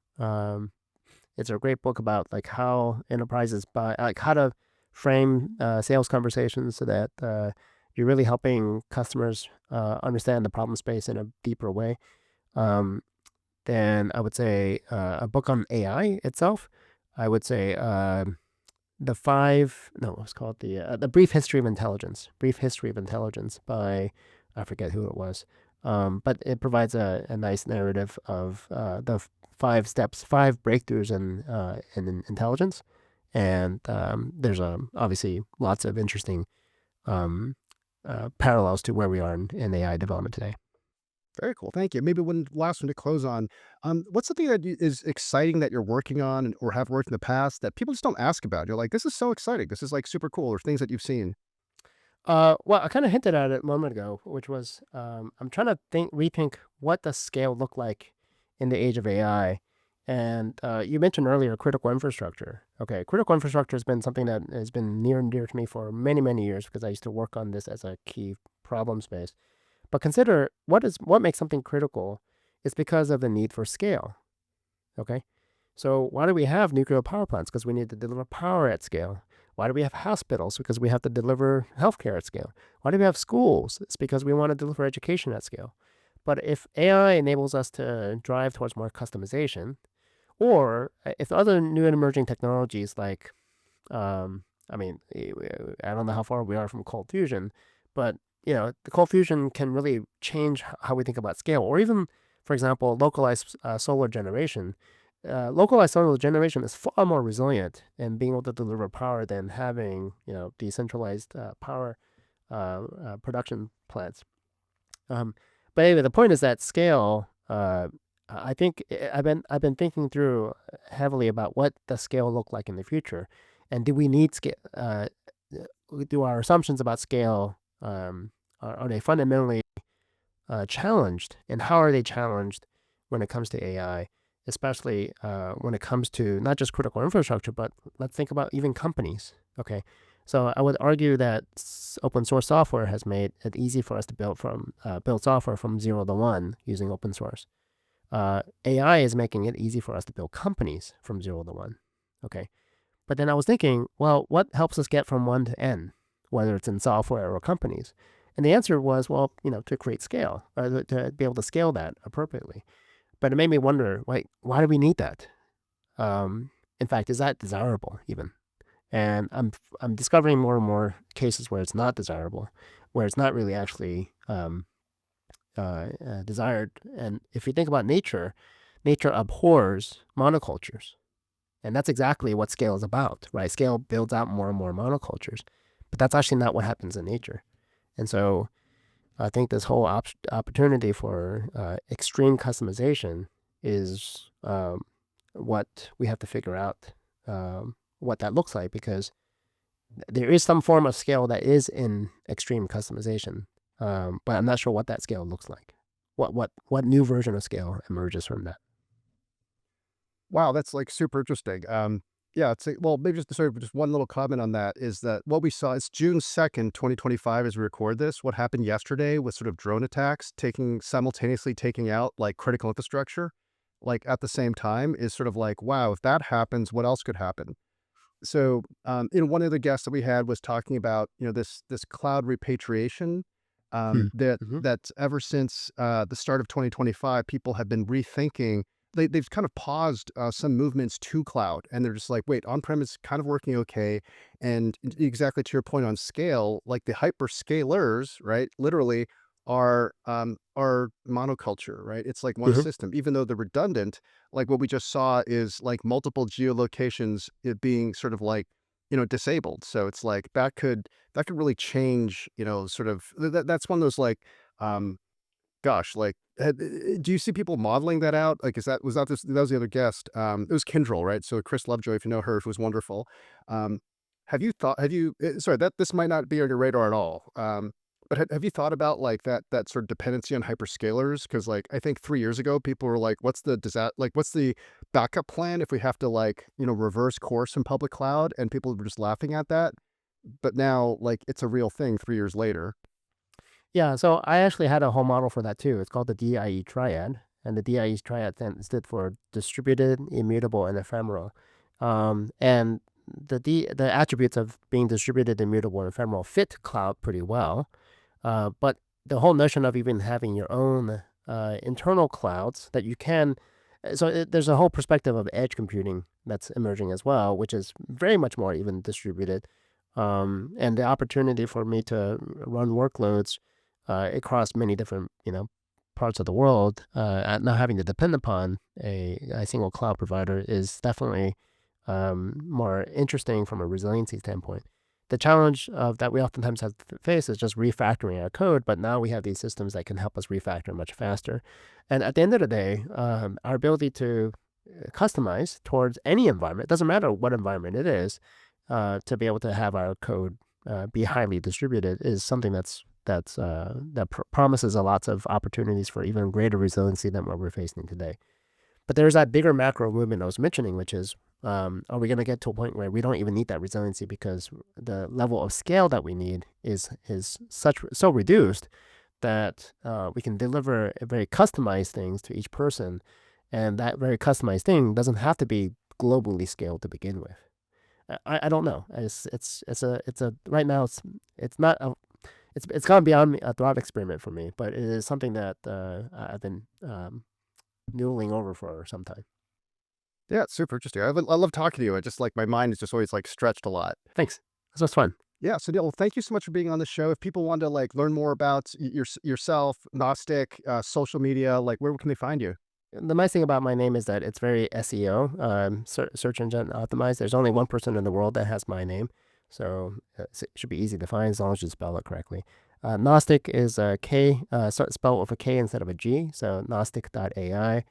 It's a great book about like how enterprises buy, like how to frame sales conversations so that you're really helping customers understand the problem space in a deeper way. Um, then I would say a book on AI itself. I would say the five no, what's called the Brief History of Intelligence. Brief History of Intelligence by I forget who it was, but it provides a nice narrative of the 5 steps, 5 breakthroughs in intelligence, and there's obviously lots of interesting um, parallels to where we are in AI development today. Very cool. Thank you. Maybe one last one to close on. What's something that is exciting that you're working on or have worked in the past that people just don't ask about? You're like, this is so exciting. This is like super cool, or things that you've seen. Well, I kind of hinted at it a moment ago, which was I'm trying to rethink what does scale look like in the age of AI. And you mentioned earlier critical infrastructure. Okay, critical infrastructure has been something that has been near and dear to me for many, many years because I used to work on this as a key problem space. But consider what makes something critical is because of the need for scale. Okay, so why do we have nuclear power plants? Because we need to deliver power at scale. Why do we have hospitals? Because we have to deliver healthcare at scale. Why do we have schools? It's because we want to deliver education at scale. But if AI enables us to drive towards more customization, or if other new and emerging technologies like, I mean, I don't know how far we are from cold fusion, but the cold fusion can really change how we think about scale, or even, for example, localized solar generation. Localized solar generation is far more resilient in being able to deliver power than having decentralized power production plants. Um, but anyway, the point is that scale. I think I've been thinking through heavily about what the scale look like in the future, and do we need scale? Do our assumptions about scale are they fundamentally challenged, and how are they challenged when it comes to AI, especially when it comes to not just critical infrastructure, but let's think about even companies. Okay, so I would argue that open source software has made it easy for us to build software from 0 to 1 using open source. AI is making it easy for us to build companies from 0 to 1. Okay, but then I was thinking, well, what helps us get from 1 to N, whether it's in software or companies? And the answer was, well, to create scale, or to be able to scale that appropriately. But it made me wonder, like, why do we need that? Um, in fact, is that desirable even? And I'm discovering more and more cases where it's not desirable, where it's not really actually desired. And if you think about nature, nature abhors monocultures. And that's exactly what scale is about, right? Scale builds out more and more monocultures, but that's actually not what happens in nature. And so I think this whole opportunity for extreme customization is what we have to figure out what that looks like, because there is some form of scale that is in extreme customization, but I'm not sure what that scale looks like. What new version of scale emerges from that? Wow, that's like super interesting. Yeah, well, maybe just sort of just one little comment on that is that what we saw is June 2nd, 2025, as we record this. What happened yesterday with sort of drone attacks, simultaneously taking out like critical infrastructure, like at the same time, is sort of like, wow, if that happens, what else could happen? So, one of the guests that we had was talking about, this cloud repatriation, Hmm. that Mm-hmm. ever since the start of 2025, people have been rethinking. They've kind of paused some movements to cloud, and they're just like, wait, on-prem is kind of working okay. And exactly to your point on scale, like the hyperscalers, right? Literally are monoculture, right? It's like one Mm-hmm. system, even though they're redundant. Like what we just saw is like multiple geolocations, it being sort of like, disabled. So it's like that could really change, sort of that's one of those like, um, gosh, like, do you see people modeling that out? Like, that was the other guest. It was Kindrel, right? So Chris Lovejoy, if you know her, who was wonderful. Have you sorry, that this might not be on your radar at all. But have you thought about like that sort of dependency on hyperscalers? Because like I think 3 years ago, people were like, what's the backup plan if we have to like, reverse course in public cloud?" And people were just laughing at that. But now like it's a real thing 3 years later. Yeah, so I actually had a whole model for that too. It's called the DIE triad, and the DIE triad stood for distributed, immutable, and ephemeral. And the attributes of being distributed, immutable, and ephemeral fit cloud pretty well. But the whole notion of even having your own internal clouds that you can, there's a whole perspective of edge computing that's emerging as well, which is very much more even distributed. And the opportunity for me to run workloads across many different, parts of the world, and not having to depend upon a single cloud provider is definitely more interesting from a resiliency standpoint. The challenge that we oftentimes have to face is just refactoring our code, but now we have these systems that can help us refactor much faster. And at the end of the day, our ability to customize towards any environment, doesn't matter what environment it is, to be able to have our code be highly distributed is something that promises a lots of opportunities for even greater resiliency than what we're facing today. But there's that bigger macro movement I was mentioning, which is, are we going to get to a point where we don't even need that resiliency because the level of scale that we need is so reduced that we can deliver very customized things to each person, and that very customized thing doesn't have to be globally scaled to begin with. I don't know. It's right now it's not a, it's gone beyond a thought experiment for me, but it is something that I've been noodling over for some time. Yeah, it's super interesting. I love talking to you. I just like my mind is just always like stretched a lot. Thanks. This was fun. Yeah, so Neil, thank you so much for being on the show. If people want to like learn more about yourself, Gnostic, social media, like where can they find you? The nice thing about my name is that it's very SEO, search engine optimized. There's only one person in the world that has my name, so it should be easy to find as long as you spell it correctly. Gnostic is a K, spelled with a K instead of a G, so gnostic.ai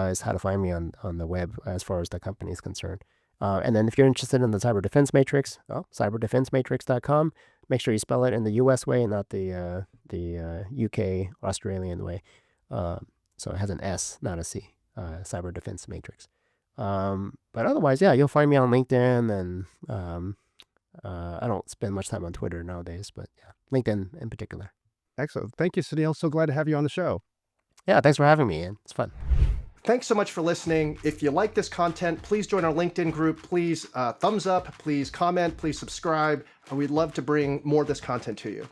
is how to find me on the web as far as the company is concerned. And then if you're interested in the cyber defense matrix, cyberdefensematrix.com. Make sure you spell it in the US way, not the UK Australian way. So it has an S, not a C, Cyber Defense Matrix. But otherwise, yeah, you'll find me on LinkedIn, and I don't spend much time on Twitter nowadays, but yeah, LinkedIn in particular. Excellent. Thank you, Sunil. So glad to have you on the show. Yeah, thanks for having me, Ian. It's fun. Thanks so much for listening. If you like this content, please join our LinkedIn group. Please thumbs up, please comment, please subscribe. We'd love to bring more of this content to you.